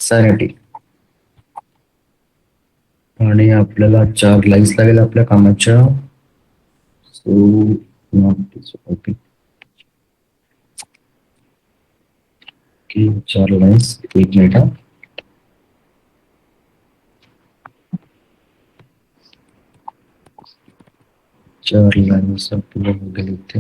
Sanity. आणि आपल्याला 4 lines लागेल आपल्या कामाच्या. So okay, 4 lines. एक मिनिट हा. चार लाईन्स आपल्याला बघेल इथे.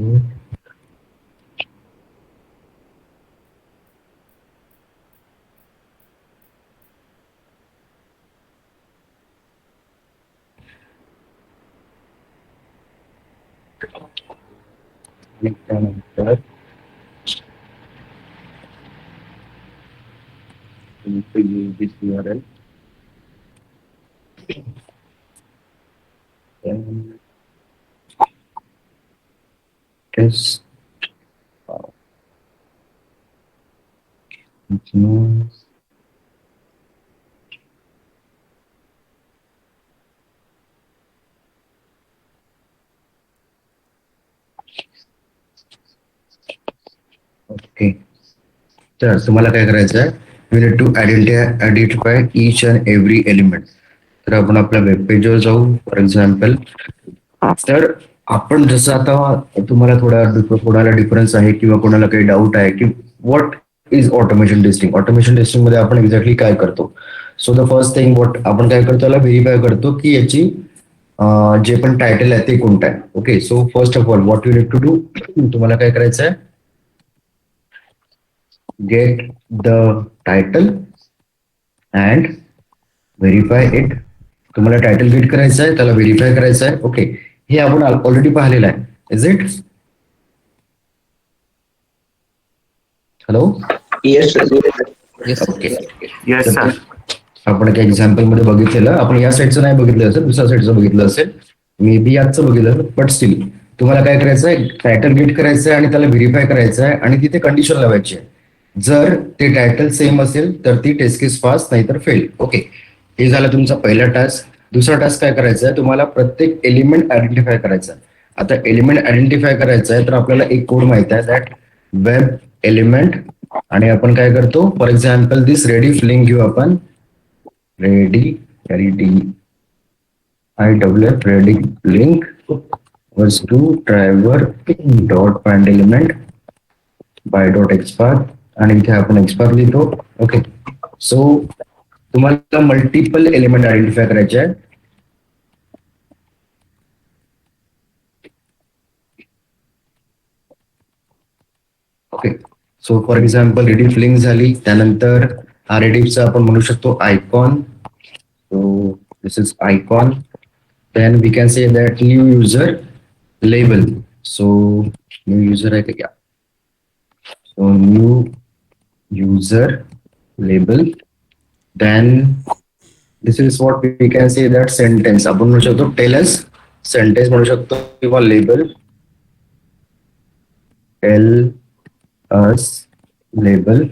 आणि त्यानंतर this URL and test okay. तर तुम्हाला काय करायचं आहे, you need to identify each and every element. तर आपण आपल्या वेब पेजवर जाऊ. फॉर एक्झाम्पल, तर आपण जसं आता तुम्हाला कोणाला डिफरन्स आहे किंवा कोणाला काही डाऊट आहे की what is automation testing. Automation testing मध्ये आपण एक्झॅक्टली काय करतो. So the first thing what आपण काय करतो, त्याला व्हेरीफाय करतो की याची जे पण टायटल आहे ते कोणतं आहे. Okay, so first of all what you need to do, तुम्हाला काय करायचं आहे, get the title and verify it. तुम्हाला टायटल गेट करायचं आहे, त्याला व्हेरीफाय करायचं आहे. ओके, हे आपण ऑलरेडी पाहिलेलं आहे. Is it? Hello. Yes sir. Yes okay. Yes sir. आपण काही एक्झाम्पल मध्ये बघितलेलं, आपण या साईडचं नाही बघितलं असेल, दुसऱ्या साईडचं बघितलं असेल, मे बी याचं बघितलं, बट स्टील तुम्हाला काय करायचं आहे, टायटल गेट करायचं आहे आणि त्याला व्हेरीफाय करायचं आहे आणि तिथे कंडिशन लावायची आहे. जर ते टायटल सेम असेल तर ती टेस्ट केस पास, नाहीतर फेल. ओके, हे झालं तुमचा पहिला टास्क. दुसरा टास्क काय करायचा आहे, तुम्हाला प्रत्येक एलिमेंट आयडेंटिफाय करायचा आहे. आता एलिमेंट आयडेंटिफाय करायचा आहे तर आपल्याला एक कोड माहित आहे, दॅट वेब एलिमेंट. आणि आपण काय करतो, for example this Rediff link घेऊ आपण. Ready ready link was to driver dot find element by dot xpath आणि इथे आपण xpath लिहितो. ओके, सो तुम्हाला मल्टिपल एलिमेंट आयडेंटिफाय करायचे आहे. Okay, so for example Rediff link झाली, त्यानंतर हा रेडिफचा आपण म्हणू शकतो icon. So this is icon. then we can say that new user label. So new user है क्या, so new user label. Then this is what we can say that sentence आपण म्हणू शकतो tell us, sentence म्हणू शकतो किंवा label tell us label.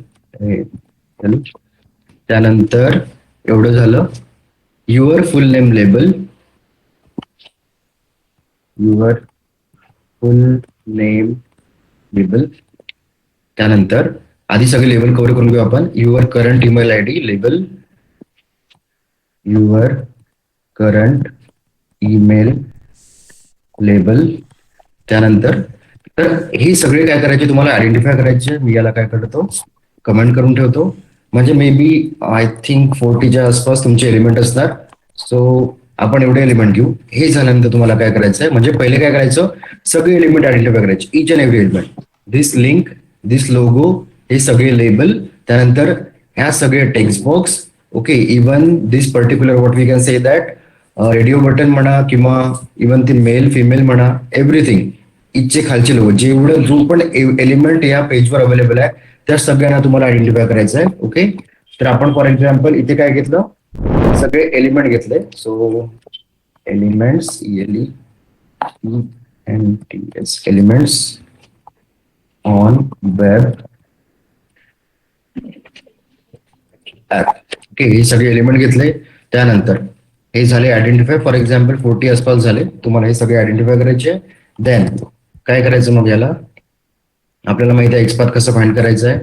त्यानंतर एवढं झालं. your full name label, your full name label. त्यानंतर आधी सगळे लेबल कव्हर करून घेऊ आपण. Your current email I D label, your current email label. त्यानंतर तर हे सगळे काय करायचे, तुम्हाला आयडेंटिफाय करायचे. मी याला काय करतो, कमेंट करून ठेवतो. म्हणजे मे बी आय थिंक 40च्या आसपास तुमचे एलिमेंट असणार. सो आपण एवढे एलिमेंट घेऊ. हे झाल्यानंतर तुम्हाला काय करायचं आहे, म्हणजे पहिले काय करायचं, सगळे एलिमेंट आयडेंटिफाय करायचे, each and every element. This link, this logo, हे सगळे लेबल. त्यानंतर ह्या सगळे text box. Okay, even this particular what we can say that radio button म्हणा किंवा इवन ती मेल फिमेल म्हणा, एव्हरीथिंग. इथचे खालचे लोगो, जेवढं जो पण एलिमेंट या पेजवर अवेलेबल आहे त्या सगळ्यांना तुम्हाला आयडेंटिफाय करायचं आहे. ओके, तर आपण फॉर एक्झाम्पल इथे काय घेतलं, सगळे एलिमेंट घेतले. So elements elements on web app. Okay, हे सगळे एलिमेंट घेतले. त्यानंतर हे झाले आयडेंटिफाय. फॉर एक्झाम्पल 40 आसपास झाले. तुम्हाला हे सगळे आयडेंटिफाय करायचे. देन काय करायचं, मग याला आपल्याला माहिती आहे एक्सपाथ कसं फाइंड करायचं आहे.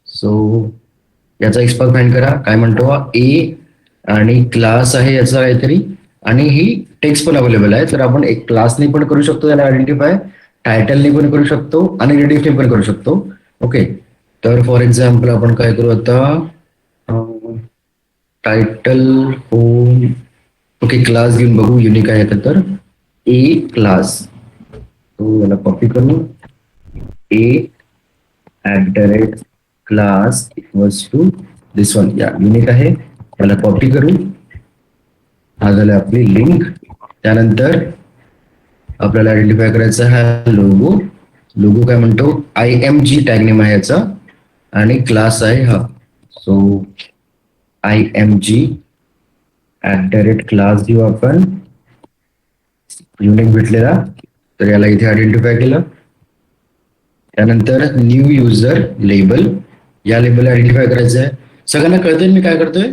सो याचा एक्सपार्ट फाइंड करा. काय म्हणतो हा ए आणि क्लास आहे याचा काहीतरी, आणि ही टेक्स्ट पण अवेलेबल आहे. तर आपण एक क्लासने पण करू शकतो याला आयडेंटिफाय, टायटलने पण करू शकतो आणि रेडिफने पण करू शकतो. ओके, तर फॉर एक्झाम्पल आपण काय करू आता, टायटल होम. ओके, क्लास घेऊन बघू युनिक आहे का. तर ए क्लास, तो याला कॉपी करू. A @class equals to this one, या युनिक आहे, याला कॉपी करू. हा झाला आपली लिंक. त्यानंतर आपल्याला आयडेंटिफाय करायचा हा लोगो. लोगो काय म्हणतो, IMG टॅग नेम आहे याचा आणि क्लास आहे हा. सो IMG @class घेऊ आपण, युनिक भेटलेला. तर याला इथे आयडेंटिफाय केलं. त्यानंतर न्यू युजर लेबल, या लेबल आयडेंटिफाय करायचं आहे. सगळ्यांना कळतंय मी काय करतोय.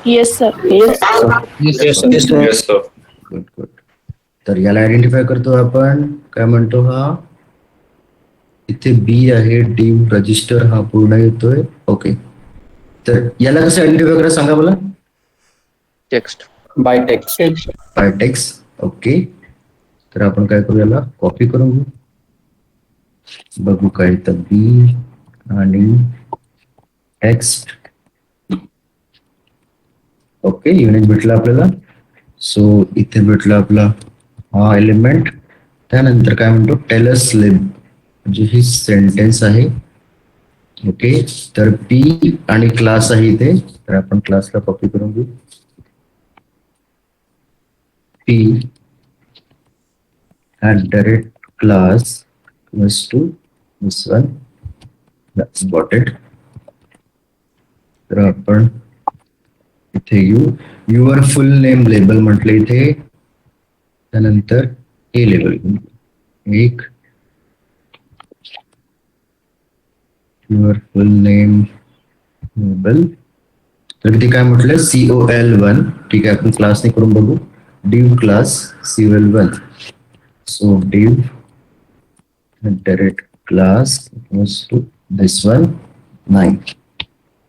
Yes sir. Yes, sir. Good good. तर याला आयडेंटिफाय करतो आपण. काय म्हणतो हा, इथे बी आहे, डिव रजिस्टर हा पूर्ण येतोय. ओके, तर याला कसं आयडेंटिफाय करा सांगा मला. Text. By text. By text. Okay, तर आपण काय करू, याला कॉपी करून घेऊ. बघू काय, तर बी आणि टेक्स्ट. ओके, युनिट भेटला आपल्याला. सो इथे भेटला आपला हा एलिमेंट. त्यानंतर काय म्हणतो, टेलस लिब, म्हणजे ही सेंटेन्स आहे. ओके, तर पी आणि क्लास आहे इथे, तर आपण क्लासला कॉपी करून घेऊ. P @class equals to this one. That's got it. तर आपण इथे येऊ. युअर फुल नेम लेबल म्हटलं इथे. त्यानंतर हे लेबल एक, युअर फुल नेम लेबल. तर इथे काय म्हटलं, COL1. ठीक आहे, आपण क्लासने करून बघू. डिव क्लास COL1. सो डिव @class equals to this one. नाही,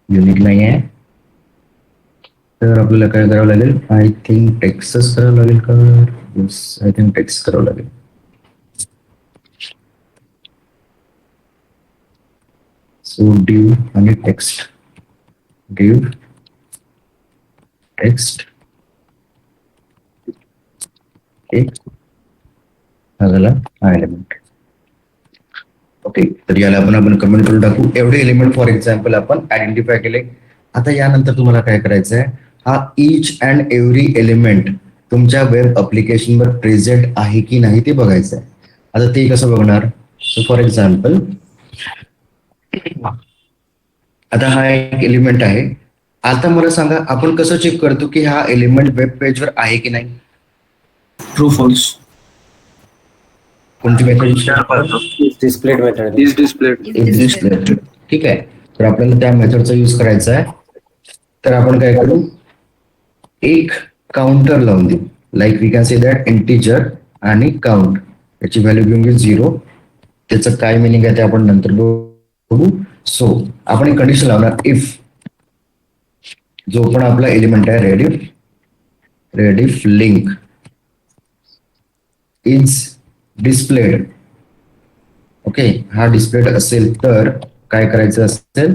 युनिक नाही आहे. तर आपल्याला काय करावं लागेल, आय थिंक टेक्स्टच करावं लागेल का. येस, आय थिंक टेक्स्ट करावं लागेल. सो डिव आणि टेक्स्ट, डिव टेक्स्ट. हा झाला हा एलिमेंट. ओके, तर याला आपण कमेंट करून टाकू. एवढे एलिमेंट फॉर एक्झाम्पल आपण आयडेंटिफाय केले. आता यानंतर तुम्हाला काय करायचं आहे, हा इच अँड एव्हरी एलिमेंट तुमच्या वेब ऍप्लिकेशनवर प्रेझेंट आहे की नाही ते बघायचं आहे. आता ते कसं बघणार, सो फॉर एक्झाम्पल आता हा एक एलिमेंट आहे. आता मला सांगा, आपण कसं चेक करतो की हा एलिमेंट वेब पेजवर आहे की नाही. True, false. कोणती method, Is displayed method. Is displayed. ठीक आहे. तर आपल्याला त्या मेथडचा यूज करायचा आहे. तर आपण काय करू, एक काउंटर लावून देऊ. Like we can say that integer आणि काउंट, याची व्हॅल्यू घेऊन घेऊ 0. त्याचं काय मिनिंग आहे ते आपण नंतर बघू. सो आपण एक कंडिशन लावणार, इफ जो पण आपला एलिमेंट आहे Rediff link is displayed. Okay, हा डिस्प्लेड असेल तर काय करायचं असेल,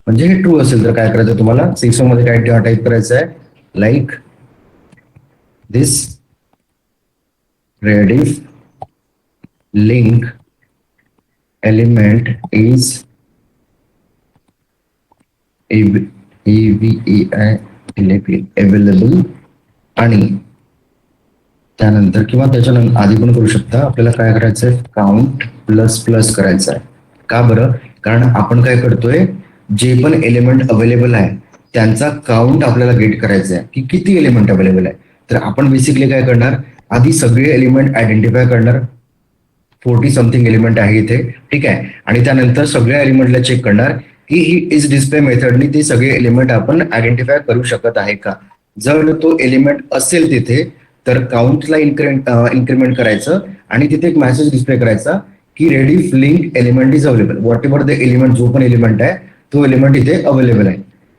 म्हणजे हे ट्रू असेल तर काय करायचं तुम्हाला, सिस्टम मध्ये काय टाईप करायचं आहे, like this Rediff link element is available. आणि त्यानंतर किंवा त्याच्यानंतर आधी पण करू शकता, आपल्याला काय करायचं आहे, काउंट प्लस प्लस करायचं आहे. का बरं, कारण आपण काय करतोय, जे पण एलिमेंट अवेलेबल आहे त्यांचा काउंट आपल्याला गेट करायचा आहे की किती एलिमेंट अवेलेबल आहे. तर आपण बेसिकली काय करणार, आधी सगळे एलिमेंट आयडेंटिफाय करणार. 40 समथिंग एलिमेंट आहे इथे, ठीक आहे. आणि त्यानंतर सगळ्या एलिमेंटला चेक करणार की ही इज डिस्प्ले मेथडनी ते सगळे एलिमेंट आपण आयडेंटिफाय करू शकत आहे का. जर तो एलिमेंट असेल तिथे तर काउंटला इन्क्रीमेंट करायचं आणि तिथे एक मेसेज डिस्प्ले करायचा की Rediff link element is available. What ever the element, जो पण एलिमेंट आहे तो एलिमेंट इथे अवेलेबल आहे.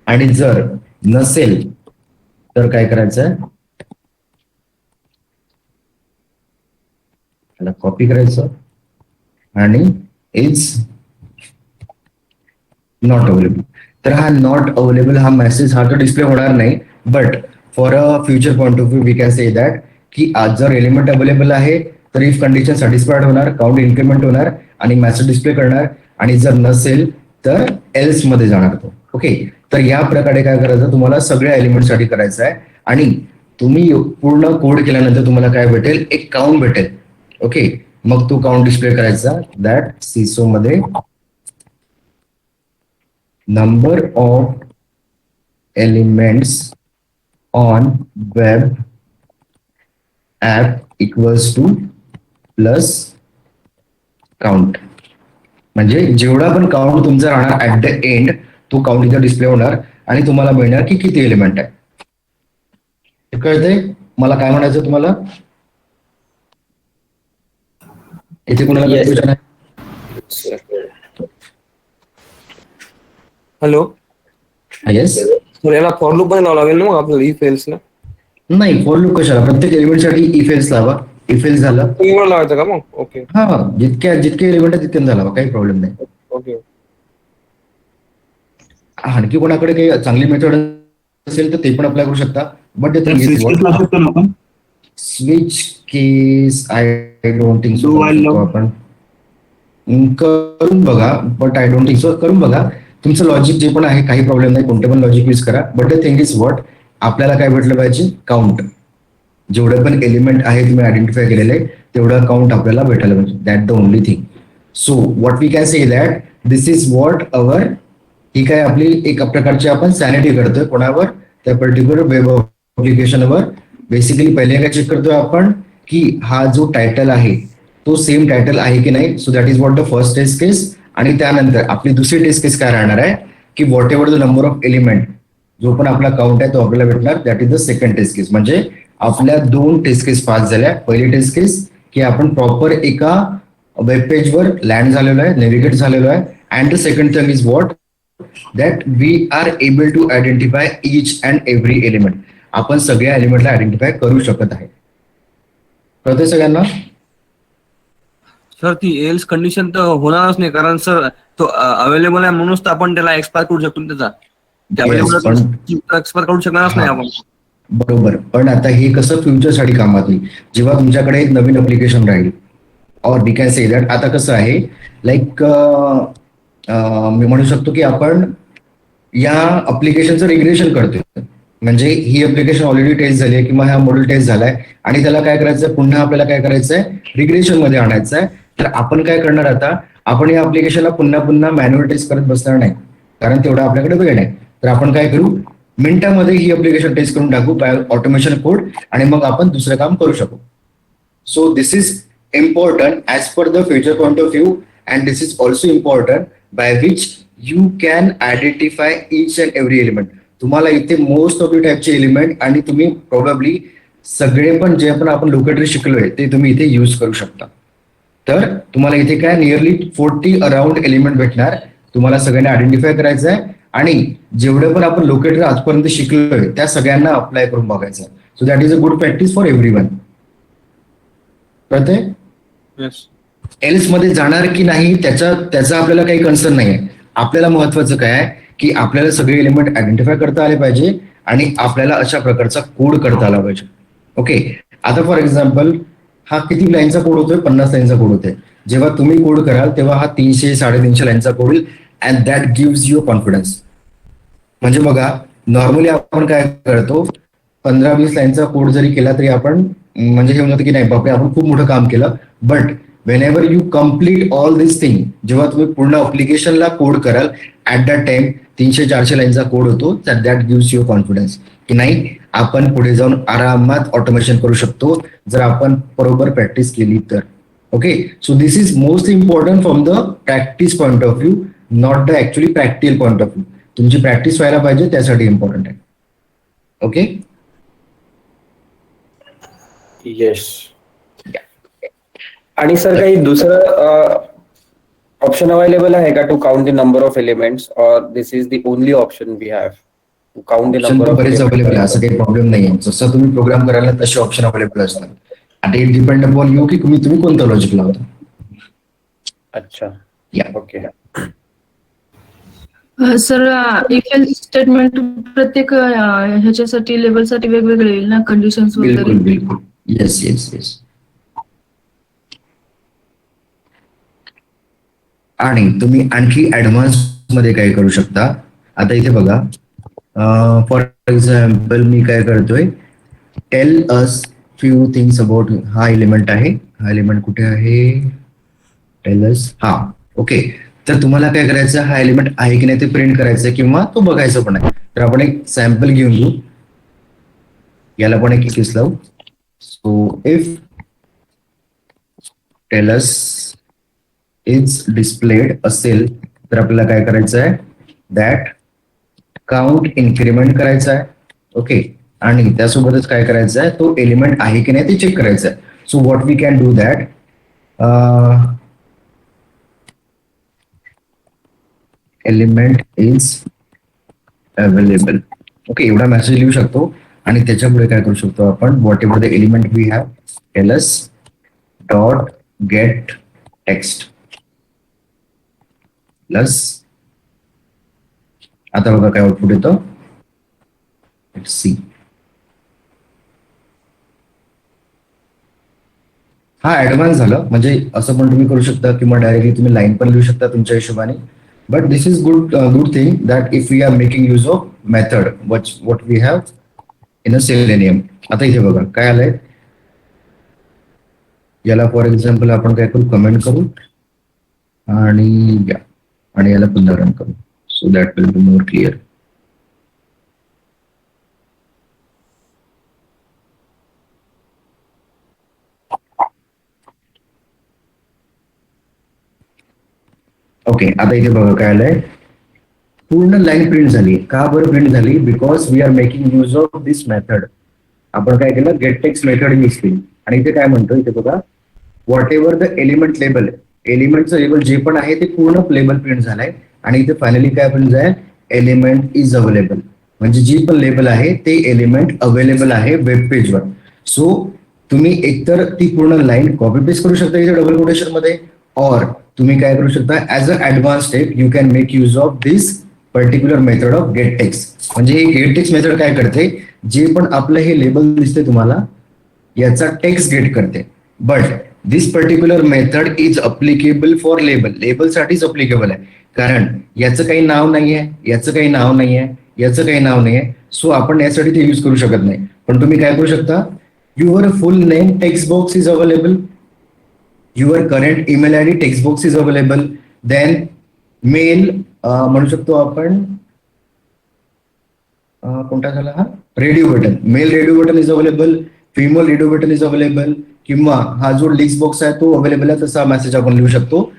आणि जर नसेल तर काय करायचं आहे, त्याला कॉपी करायचं आणि इज नॉट अवेलेबल. तर हा नॉट अवेलेबल हा मेसेज हा तर डिस्प्ले होणार नाही, but for a future point of view we can say that की आज जर एलिमेंट अवेलेबल आहे तर इफ कंडिशन सॅटिस्फाईड होणार, काउंट इन्क्रीमेंट होणार आणि मेसेज डिस्प्ले करणार. आणि जर नसेल तर एल्स मध्ये जाणार तो. ओके, तर या प्रकारे काय करायचं, तुम्हाला सगळ्या एलिमेंटसाठी करायचं आहे. आणि तुम्ही पूर्ण कोड केल्यानंतर तुम्हाला काय भेटेल, एक काउंट भेटेल. ओके, मग तो काउंट डिस्प्ले करायचा, दॅट सिसो मध्ये number of elements on web app equals to plus count. म्हणजे जेवढा पण काउंट तुमचा राहणार ऍट द एंड, तो काउंट इथे डिस्प्ले होणार आणि तुम्हाला मिळणार की किती एलिमेंट आहे. कळतंय मला काय म्हणायचं तुम्हाला? इथे कोणाला कन्फ्युजन आहे? Hello, yes. तर याला फॉर लूप पण लावावं लागेल ना मग आपल्याला इफ एल्स ला? नाही, फॉर लूप कशाला, प्रत्येक एलिमेंटसाठी इफ एल्स लावा. इफ एल्स झालं तुम्ही लावायचं का मग? ओके हा, जितके एलिमेंट आहे तितके झाला, काही प्रॉब्लेम नाही. ओके. आणखी कोणाकडे काही चांगली मेथड असेल तर ते पण अप्लाय करू शकता. But switch case I don't think so. आपण करून बघा, but I don't think so. करून बघा, तुमचं लॉजिक जे पण आहे काही प्रॉब्लेम नाही, कोणते पण लॉजिक यूज करा. But the thing is what, आपल्याला काय भेटलं पाहिजे, काउंट. जेवढे पण एलिमेंट आहे तुम्ही आयडेंटिफाय केलेले तेवढं काउंट आपल्याला भेटायला पाहिजे. That the only thing. So what we can say that this is what our, ही काय आपली एक प्रकारची आपण सॅनिटी करतोय कोणावर, त्या पर्टिक्युलर वेब ऍप्लिकेशनवर. बेसिकली पहिले काय चेक करतोय आपण की हा जो टायटल आहे तो सेम टायटल आहे की नाही. So that is what the first test case. आणि त्यानंतर आपली दुसरी टेस्ट केस काय राहणार आहे की whatever the number of element, जो पण आपला काउंट आहे तो आपल्याला भेटणार. That is the second test case. म्हणजे आपल्या 2 टेस्ट केस पास झाल्या. पहिली टेस्ट केस की आपण प्रॉपर एका वेब पेजवर लँड झालेलो आहे, नेव्हिगेट झालेलो आहे. And the second thing is what, that we are able to identify each and every element. आपण सगळ्या एलिमेंटला आयडेंटिफाय करू शकत आहे. कळतंय सगळ्यांना? सर ती एल्स कंडिशन तर होणारच नाही, कारण सर तो अवेलेबल आहे म्हणूनच तर आपण त्याला एक्सपायर करू शकतो त्याचा. एक्सपायर करू शकणारच नाही आपण. बरोबर, पण आता हे कसं फ्युचरसाठी कामात येईल, जेव्हा तुमच्याकडे एक नवीन अप्लिकेशन राहील. और वी कॅन से दॅट आता कसं आहे, लाईक मी म्हणू शकतो की आपण या अप्लिकेशनचं रिग्रेशन करतोय. म्हणजे ही अप्लिकेशन ऑलरेडी टेस्ट झाली आहे किंवा हा मॉड्यूल टेस्ट झालाय आणि त्याला काय करायचं, पुन्हा आपल्याला काय करायचंय, रिग्रेशन मध्ये आणायचं आहे. तर आपण काय करणार, आता आपण या अप्लिकेशनला पुन्हा पुन्हा मॅन्युअल टेस्ट करत बसणार नाही, कारण तेवढा आपल्याकडे वेळ नाही. तर आपण काय करू, मिनिटामध्ये ही अप्लिकेशन टेस्ट करून टाकू बाय ऑटोमेशन कोड आणि मग आपण दुसरं काम करू शकू. So this is important as per the future point of view, and this is also important by which you can identify each and every element. तुम्हाला इथे मोस्ट ऑफ द टाईपचे एलिमेंट आणि तुम्ही प्रोबॅबली सगळे पण जे आपण लोकेटरी शिकलोय ते तुम्ही इथे यूज करू शकता. तर तुम्हाला इथे काय नियरली 40 अराउंड एलिमेंट भेटणार. तुम्हाला सगळ्यांना आयडेंटिफाय करायचं आहे आणि जेवढे पण आपण लोकेटर आजपर्यंत शिकलोय त्या सगळ्यांना अप्लाय करून बघायचं. So that is a good practice for everyone. कळतंय? एल्स मध्ये जाणार की नाही त्याचा आपल्याला काही कन्सर्न नाही आहे. आपल्याला महत्वाचं काय आहे की आपल्याला सगळे एलिमेंट आयडेंटिफाय करता आले पाहिजे आणि आपल्याला अशा प्रकारचा कोड करता आला पाहिजे. ओके, आता फॉर एक्झाम्पल हा किती लाईनचा कोड होतोय, 50 लाईनचा कोड होतोय. जेव्हा तुम्ही कोड कराल तेव्हा हा 300-350 लाईनचा कोड होईल. And that gives you confidence. म्हणजे बघा, नॉर्मली आपण काय करतो, 15-20 लाईनचा कोड जरी केला तरी आपण म्हणजे हे म्हणतो की नाही बापरे आपण खूप मोठं काम केलं. But Wien ever you complete all this thing, जेव्हा तुम्ही पूर्ण अप्लिकेशनला कोड कराल ऍट दॅट टाइम 300-400 लाईनचा कोड होतो. दॅट गिव्स यू कॉन्फिडन्स की नाही आपण पुढे जाऊन आरामात ऑटोमेशन करू शकतो जर आपण बरोबर प्रॅक्टिस केली तर. Okay, so this is most important from the practice point of view, not the actually practical point of view. तुमची प्रॅक्टिस व्हायला पाहिजे, त्यासाठी इम्पॉर्टंट आहे. Okay, yes. आणि सर काही दुसरं ऑप्शन अवेलेबल आहे का to count the number of elements, और this is the only option we have to count the option number तर ऑफ बरेच अवेलेबल आहे, एलिमेंट्स? असं काही प्रॉब्लेम नाही आहे. जसं तुम्ही प्रोग्राम करायला तसे ऑप्शन अवेलेबल असतात. आता इट डिपेंड अपॉन यू की तुम्ही कोणतं लॉजिक लावता. अच्छा, या okay. Sir if else statement प्रत्येक ह्याच्यासाठी लेवलसाठी वेगवेगळे येईल ना, कंडिशन्स वगैरे. बिलकुल बिलकुल. Yes yes yes. आणि तुम्ही आणखी ऍडव्हान्स मध्ये काय करू शकता. आता इथे बघा, फॉर एक्झाम्पल मी काय करतोय, tell us few things about. हा एलिमेंट आहे, हा एलिमेंट कुठे आहे, टेल अस. हा ओके. तर तुम्हाला काय करायचं, हा एलिमेंट आहे की नाही ते प्रिंट करायचं किंवा तो बघायचं पण आहे. तर आपण एक सॅम्पल घेऊन घेऊ, याला पण एक केस लावू. So if tell us is displayed असेल तर आपल्याला काय करायचं आहे, दॅट काउंट इन्क्रीमेंट करायचा आहे. ओके. आणि त्यासोबतच काय करायचं आहे, तो एलिमेंट आहे की नाही ते चेक करायचं आहे. So what we can do that, element is available. Okay, एवढा मेसेज लिहू शकतो. आणि त्याच्यापुढे काय करू शकतो आपण, whatever the element we have, tell us dot get text plus. आता बघा काय आउटपुट येतं, सी. हा ऍडव्हान्स झालं, म्हणजे असं पण तुम्ही करू शकता किंवा डायरेक्टली तुम्ही लाईन पण लिहू शकता तुमच्या हिशोबाने. But this is good thing that if we are making use of method what we have in a Selenium. आता इथे बघा काय आलंय, याला फॉर एक्झाम्पल आपण काय करू, कमेंट करू आणि याला पुन्हा रन करू. So that will be more clear. Okay. आता इथे बघा काय आलंय, पूर्ण लाईन प्रिंट झाली. का बरं प्रिंट झाली, because we are making use of this method. आपण काय केलं, गेट टेक्स्ट मेथड यूज केली. आणि इथे काय म्हणतो, इथे बघा, whatever the element label, एलिमेंटचं लेबल जे पण आहे ते पूर्ण लेबल प्रिंट झालंय. आणि इथे फायनली काय प्रिंट झालंय, एलिमेंट इज अवेलेबल. म्हणजे जी पण लेबल आहे ते एलिमेंट अवेलेबल आहे वेब पेजवर. सो तुम्ही एकतर ती पूर्ण लाईन कॉपी पेस्ट करू शकता इथे डबल कोटेशन मध्ये, और तुम्ही काय करू शकता, as a advance step you can make use of this particular method of gate text. म्हणजे हे गेट टेक्स्ट मेथड काय करते, जे पण आपलं हे लेबल दिसते तुम्हाला याचा टेक्स्ट गेट करते. But this particular method is applicable for label. लेबलसाठीच अप्लिकेबल आहे, कारण याचं काही नाव नाहीये, याचं काही नाव नाहीये, याचं काही नाव नाहीये. सो आपण यासाठी ते यूज करू शकत नाही. पण तुम्ही काय करू शकता, your full name text box is available, your current email ID text box is available, then male म्हणू शकतो आपण, कोणता झाला हा, radio button, male radio button is available, female radio button is available, किंवा हा जो लिस्ट बॉक्स आहे तो अवेलेबल आहे, तसा मेसेज आपण लिहू शकतो.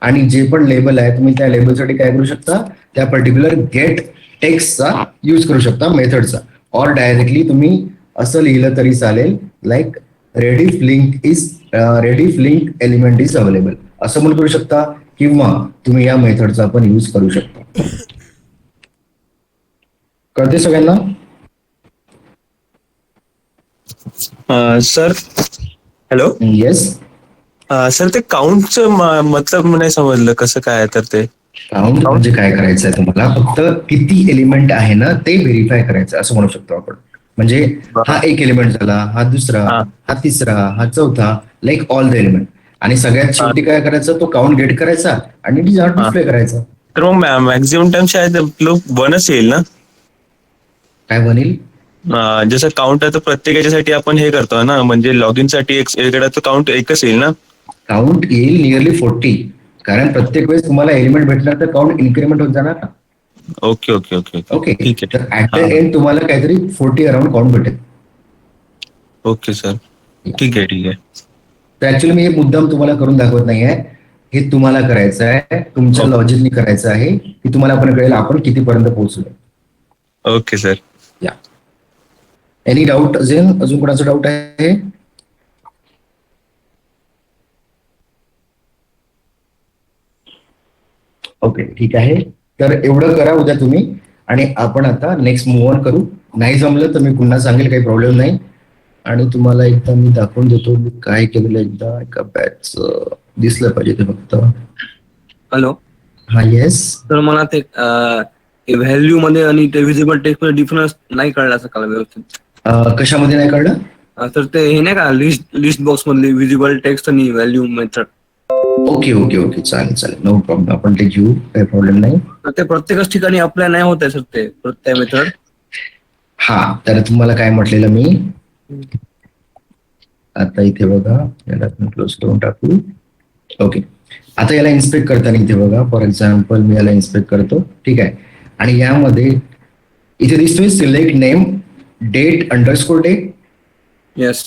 आणि जे पण लेबल आहे तुम्ही त्या लेबलसाठी काय करू शकता, त्या पर्टिक्युलर गेट टेक्स्टचा यूज करू शकता मेथडचा. और डायरेक्टली तुम्ही असं लिहिलं तरी चालेल, like Rediff link element is available असं पण करू शकता, किंवा तुम्ही या मेथडचा पण यूज करू शकता. कळते सगळ्यांना? Sir hello. येस. सर ते काउंटचं मतलब नाही समजलं कसं काय आहे तर ते. काउंट म्हणजे काय करायचं आहे तुम्हाला, फक्त किती एलिमेंट आहे ना ते व्हेरीफाय करायचं असं म्हणू शकतो आपण. म्हणजे हा एक एलिमेंट झाला, हा दुसरा, हा तिसरा, हा चौथा, लाईक ऑल द एलिमेंट. आणि सगळ्यात शेवटी काय करायचं, तो काउंट गेट करायचा आणि डिस्प्ले करायचा. तर मग मॅक्झिमम टाइम शायद लोक बनच येईल ना. काय बनेल, जसं काउंट आहे तर प्रत्येक याच्यासाठी आपण हे करतो ना, म्हणजे लॉग इन साठी एक काउंट एकच येईल ना. काउंट येईल नियरली 40, कारण प्रत्येक वेळेस तुम्हाला एलिमेंट भेटणार तर काउंट इन्क्रीमेंट होत जाणार ना. Okay okay okay okay. ठीक आहे. तर ऍट द एंड तुम्हाला काहीतरी 40 अराउंड काउंट भेटेल. ओके सर, ठीक आहे ठीक आहे. तर ऍक्च्युअली मी हे मुद्दाम तुम्हाला करून दाखवत नाहीये, हे तुम्हाला करायचं आहे, तुमच्या लॉजिकनी करायचं आहे, की तुम्हाला पण कळेल आपण कितीपर्यंत पोहोचलो. Okay sir. या एनी डाऊट, अजून कोणाचा डाऊट आहे? ओके, ठीक आहे. तर एवढं करा उद्या तुम्ही, आणि आपण आता नेक्स्ट मूव्ह ऑन करू. नाही जमलं तर मी पुन्हा सांगेल, काही प्रॉब्लेम नाही. आणि तुम्हाला एकदा मी दाखवून देतो मी काय केलेलं, एकदा एका बॅच दिसलं पाहिजे ते फक्त. हॅलो. हा, येस. तर मला ते व्हॅल्यू मध्ये आणि ते व्हिजिबल टेक्स्ट मध्ये डिफरन्स नाही कळला सकाळ व्यवस्थित. कशामध्ये नाही कळलं? तर ते हे नाही का लिस्ट बॉक्स मधली व्हिजिबल टेक्स्ट आणि value method. Okay okay okay, चालेल चालेल, नो प्रॉब्लेम, आपण ते घेऊ, काही प्रॉब्लेम नाही. तर ते प्रत्येकच ठिकाणी अप्लाय नाही होत आहे सर ते प्रत्येक मेथड. हा, तर तुम्हाला काय म्हटलेलं मी, आता इथे बघा, याला आपण क्लोज करून टाकू. ओके, आता याला इन्स्पेक्ट करताना इथे बघा, फॉर एक्झाम्पल मी याला इन्स्पेक्ट करतो, ठीक आहे. आणि यामध्ये इथे दिसतोय select name date underscore date. Yes.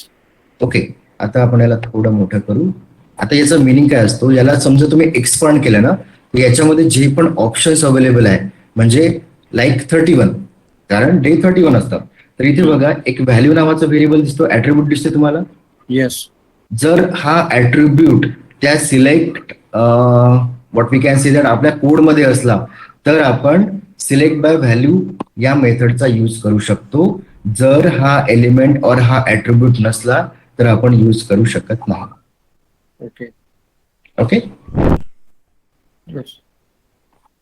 Okay, आता आपण याला थोडं मोठं करू. आता याचं मिनिंग काय असतो, याला समजा तुम्ही एक्सपांड केलं ना, तर याच्यामध्ये जे पण ऑप्शन्स अवेलेबल आहे, म्हणजे लाईक 31, कारण डे 31 असतात. तर इथे बघा एक व्हॅल्यू नावाचा व्हेरिएबल दिसतो, ऍट्रिब्यूट दिसते तुम्हाला. येस. जर हा ऍट्रिब्यूट त्या select what we can see that आपल्या कोडमध्ये असला, तर आपण सिलेक्ट बाय व्हॅल्यू या मेथडचा यूज करू शकतो. जर हा एलिमेंट और हा ऍट्रिब्यूट नसला तर आपण यूज करू शकत नाही. ओके. Okay, yes.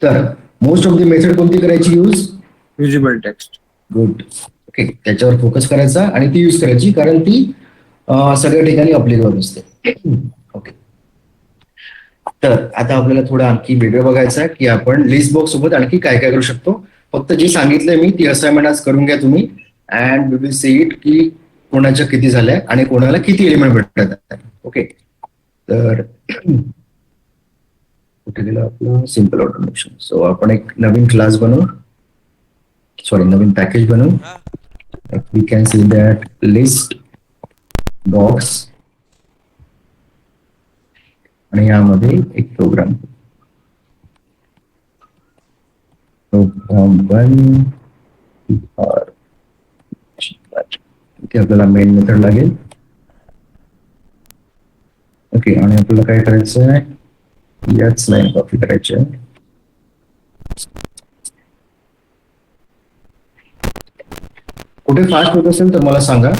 तर मोस्ट ऑफ द मेथड कोणती करायची use? Visible text. Good. Okay, त्याच्यावर फोकस करायचा आणि ती यूज करायची, कारण ती सगळ्या ठिकाणी अप्लिकेबल असते. ओके, तर आता आपल्याला थोडं आणखी वेगळं बघायचं आहे की आपण लिस्ट बॉक्स सोबत आणखी काय काय करू शकतो. फक्त जे सांगितलंय मी ती असाइनमेंट आज करून घ्या तुम्ही, and we will see it की कोणाच्या किती झाल्या आणि कोणाला किती एलिमेंट भेटतात. ओके, तर कुठे गेलं आपलं सिम्पल ऑटोमेशन. सो आपण एक नवीन क्लास बनवू, सॉरी नवीन पॅकेज बनवू. We can see that list box, आणि यामध्ये एक प्रोग्राम इथे आपल्याला मेन मेथड लागेल. ओके, आणि आपल्याला काय करायचं आहे, याच लाईन कॉपी करायची आहे. कुठे फास्ट होत असेल तर मला सांगा.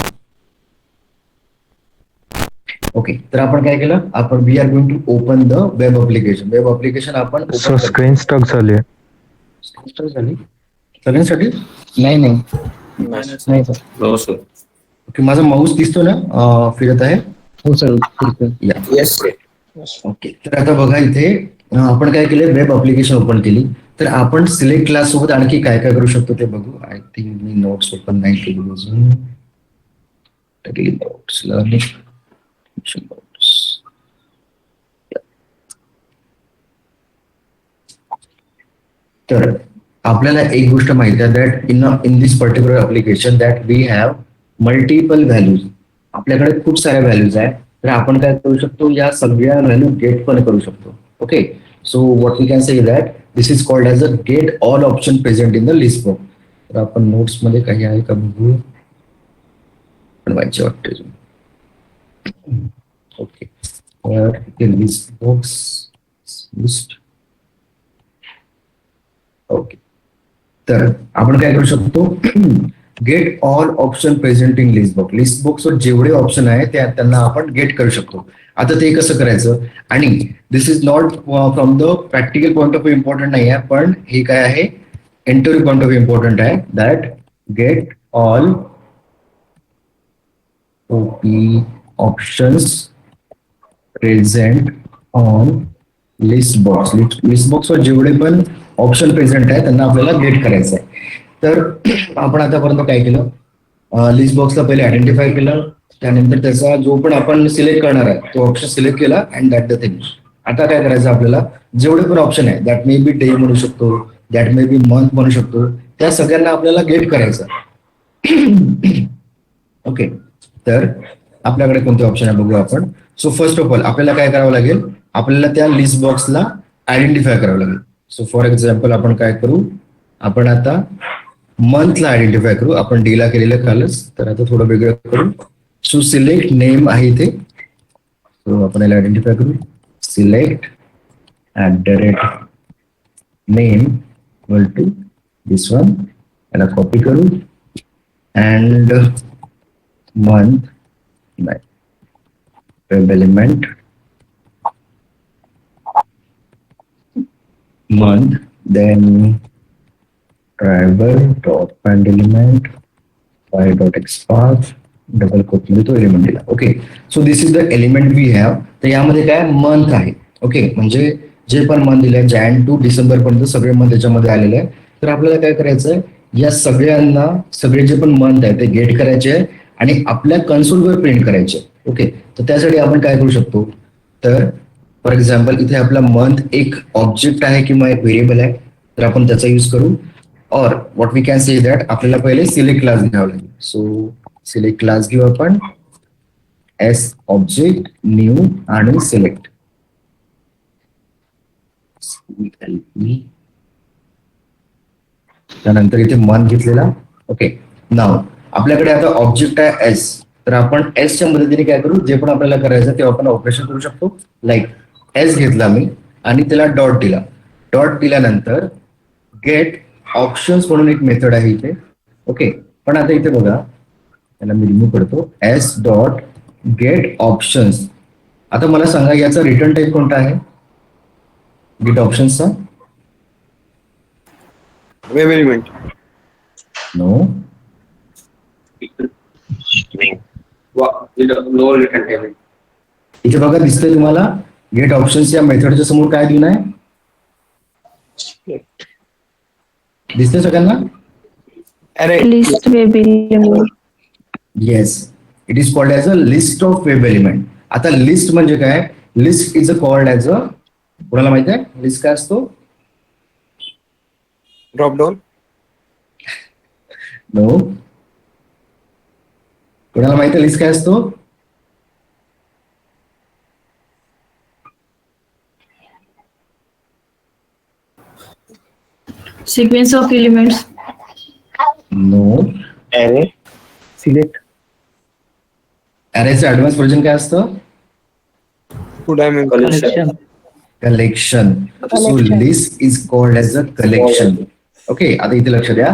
ओके, तर आपण काय केलं, आपण we are going to open the web application. Web application आपण सर स्क्रीन स्टक झाली आहे. झाली सगळ्यांसाठी? नाही नाही नाही सर. ओके, माझा माऊस दिसतो ना फिरत आहे? हो सर. येस. ओके, तर आता बघा इथे आपण काय केलं, वेब ऍप्लिकेशन ओपन केली. तर आपण सिलेक्ट क्लास सोबत आणखी काय काय करू शकतो ते बघू. आय थिंक मी नोट्स ओपन नाही केली अजून. Notes learning notes. तर आपल्याला एक गोष्ट माहिती आहे, that in this particular application that we have multiple values. आपल्याकडे खूप साऱ्या व्हॅल्यूज आहेत. तर आपण काय करू शकतो, या सगळ्या व्हॅल्यू गेट पण करू शकतो. Okay, so what we can say that this is called as a get all option present in the list box. तर आपण नोट्स मध्ये काही आहे का बघू, बनवायचे वाटते. ओके, तर लिस्ट बॉक्स लिस्ट. ओके, तर आपण काय करू शकतो, get all option present in list box. List बॉक्सवर जेवढे ऑप्शन आहे त्यांना आपण गेट करू शकतो. आता ते कसं करायचं, आणि this is not from the practical point of view important नाही आहे, पण हे काय आहे, interview point of view important आहे. That get all op options present on list box. List बॉक्सवर जेवढे पण ऑप्शन प्रेझेंट आहे त्यांना आपल्याला गेट करायचं आहे. तर आपण आतापर्यंत काय केलं, लिस्ट बॉक्सला पहिले आयडेंटिफाय केलं, त्यानंतर त्याचा जो पण आपण सिलेक्ट करणार आहे तो ऑप्शन सिलेक्ट केला, अँड दॅट द थिंग. आता काय करायचं, आपल्याला जेवढे पण ऑप्शन आहे, दॅट मे बी डे म्हणू शकतो, दॅट मे बी मंथ म्हणू शकतो, त्या सगळ्यांना आपल्याला गेट करायचं. ओके, तर आपल्याकडे कोणते ऑप्शन आहे बघू आपण. सो फर्स्ट ऑफ ऑल आपल्याला काय करावं लागेल, आपल्याला त्या लिस्ट बॉक्सला आयडेंटिफाय करावं लागेल. सो फॉर एक्झाम्पल आपण काय करू, आपण आता मंथला आयडेंटिफाय करू. आपण डी ला केलेलं कालच, तर आता थोडं वेगळं करू. सो सिलेक्ट नेम आहे इथे, सो आपण याला आयडेंटिफाय करू. Select @ name equal to this one, याला कॉपी करू अँड मंथ नाही web element month, then driver dot find element y dot xpath double quote मध्ये तो एलिमेंट दिला. Okay, so this is the element we have. तर यामध्ये काय month आहे. ओके, म्हणजे जे पण मंथ दिले जॅन टू डिसेंबर पर्यंत सगळे मंथ त्याच्यामध्ये आलेले आहे. तर आपल्याला काय करायचं आहे, या सगळ्यांना सगळे जे पण मंथ आहे ते गेट करायचे आहे आणि आपल्या कन्सोलवर प्रिंट करायचे. ओके, तर त्यासाठी आपण काय करू शकतो, तर फॉर एक्झाम्पल इथे आपला मंथ एक ऑब्जेक्ट आहे किंवा एक व्हेरिएबल आहे, तर आपण त्याचा यूज करू. और what we can say that आपल्याला पहिले सिलेक्ट क्लास घ्यावा लागेल. सो सिलेक्ट क्लास घेऊ आपण, एस ऑब्जेक्ट न्यू आणि सिलेक्ट. त्यानंतर इथे मंथ घेतलेला. ओके, नाव आपल्याकडे आता ऑब्जेक्ट आहे एस, तर आपण एस च्या मदतीने काय करू, जे पण आपल्याला करायचं ते आपण ऑपरेशन करू शकतो. लाईक एस घेतला मी आणि त्याला डॉट दिला. डॉट दिल्यानंतर गेट ऑप्शन्स म्हणून एक मेथड आहे इथे. ओके, पण आता इथे बघा, त्याला मी रिमूव्ह करतो, एस डॉट गेट ऑप्शन्स. आता मला सांगा याचा रिटर्न टाईप कोणता आहे गेट ऑप्शन्सचा? Web element. No, no return type. इथे बघा दिसतंय तुम्हाला गेट ऑप्शन्स या मेथडच्या समोर काय दिलं आहे, दिसतंय सगळ्यांना? अरे list web element. Yes, it is called as a list of web element. आता लिस्ट म्हणजे काय, list is a called as अ, कोणाला माहिती आहे लिस्ट काय असतो? Drop down. नो, कोणाला माहिती आहे लिस्ट काय असतो? Sequence of elements. नो, अरे सिलेक्ट. अरेचं ऍडव्हान्स व्हर्जन काय असतं? Collection. Collection. So list is called as a collection. Okay, आता इथे लक्ष द्या,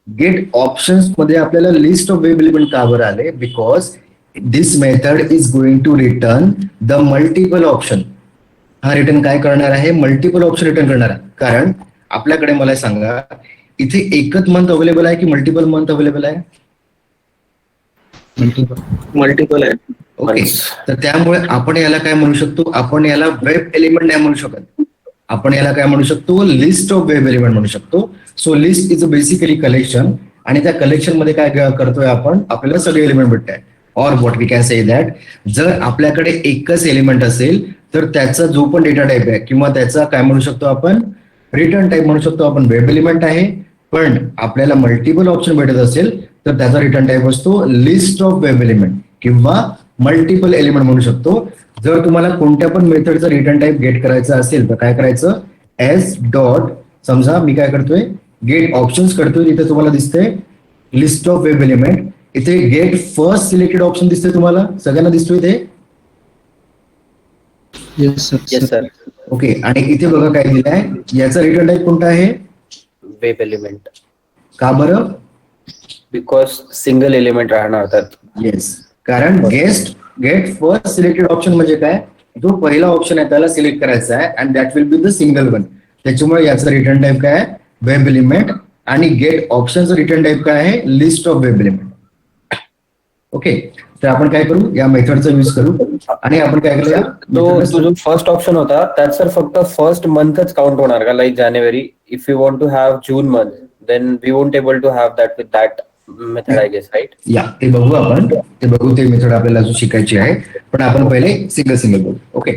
गेट ऑप्शन्स मध्ये आपल्याला लिस्ट ऑफ वेब एलिमेंट का बरं आले, because this method is going to return the multiple option. हा रिटर्न काय करणार आहे, मल्टिपल ऑप्शन रिटर्न करणार आहे. कारण आपल्याकडे मला सांगा इथे एकच मंथ अवेलेबल आहे की मल्टिपल मंथ अवेलेबल आहे? मल्टिपल आहे. ओके, तर त्यामुळे आपण याला काय म्हणू शकतो, आपण याला वेब एलिमेंट नाही म्हणू शकत, आपण याला काय म्हणू शकतो, लिस्ट ऑफ वेब एलिमेंट म्हणू शकतो. So list is a basically collection आणि त्या कलेक्शन मध्ये काय करतोय आपण, आपल्याला सगळे एलिमेंट भेटत आहे. Or what we can say that, जर आपल्याकडे एकच एलिमेंट असेल तर त्याचा जो पण डेटा टाईप आहे किंवा त्याचा काय म्हणू शकतो आपण, रिटर्न टाईप म्हणू शकतो आपण वेब एलिमेंट आहे. पण आपल्याला मल्टिपल ऑप्शन भेटत असेल तर त्याचा रिटर्न टाईप असतो लिस्ट ऑफ वेब एलिमेंट किंवा मल्टिपल एलिमेंट म्हणू शकतो. जर तुम्हाला कोणत्या पण मेथडचा रिटर्न टाईप गेट करायचा असेल तर काय करायचं, एस डॉट, समजा मी काय करतोय गेट ऑप्शन्स करतोय, इथे तुम्हाला दिसतंय लिस्ट ऑफ वेब एलिमेंट, इथे गेट फर्स्ट सिलेक्टेड ऑप्शन दिसतंय, तुम्हाला सगळ्यांना दिसतोय इथे? Yes sir. ओके, आणि इथे बघा काय दिलंय, याचा रिटर्न टाईप कोणता आहे? Web element. का बरं? बिकॉज सिंगल एलिमेंट राहणार त्यात. येस, कारण गेट फर्स्ट सिलेक्टेड ऑप्शन म्हणजे काय, जो पहिला ऑप्शन आहे त्याला सिलेक्ट करायचा आहे and that will be the single one. त्याच्यामुळे याचा रिटर्न टाईप काय आहे, वेब एलिमेंट. आणि गेट ऑप्शनचं रिटर्न टाईप काय आहे, list of web element. Okay, तर आपण काय करू, या मेथडचा यूज करू आणि आपण काय करूया, तो जो फर्स्ट ऑप्शन होता त्यात सर फक्त फर्स्ट मंथच काउंट होणार का, लाईक जानेवारी. If you want to have June month then we won't able to have that with that method I guess, right? या ते बघू आपण, ते मेथड आपल्याला अजून शिकायची आहे, पण आपण पहिले सिंगल बघू. ओके,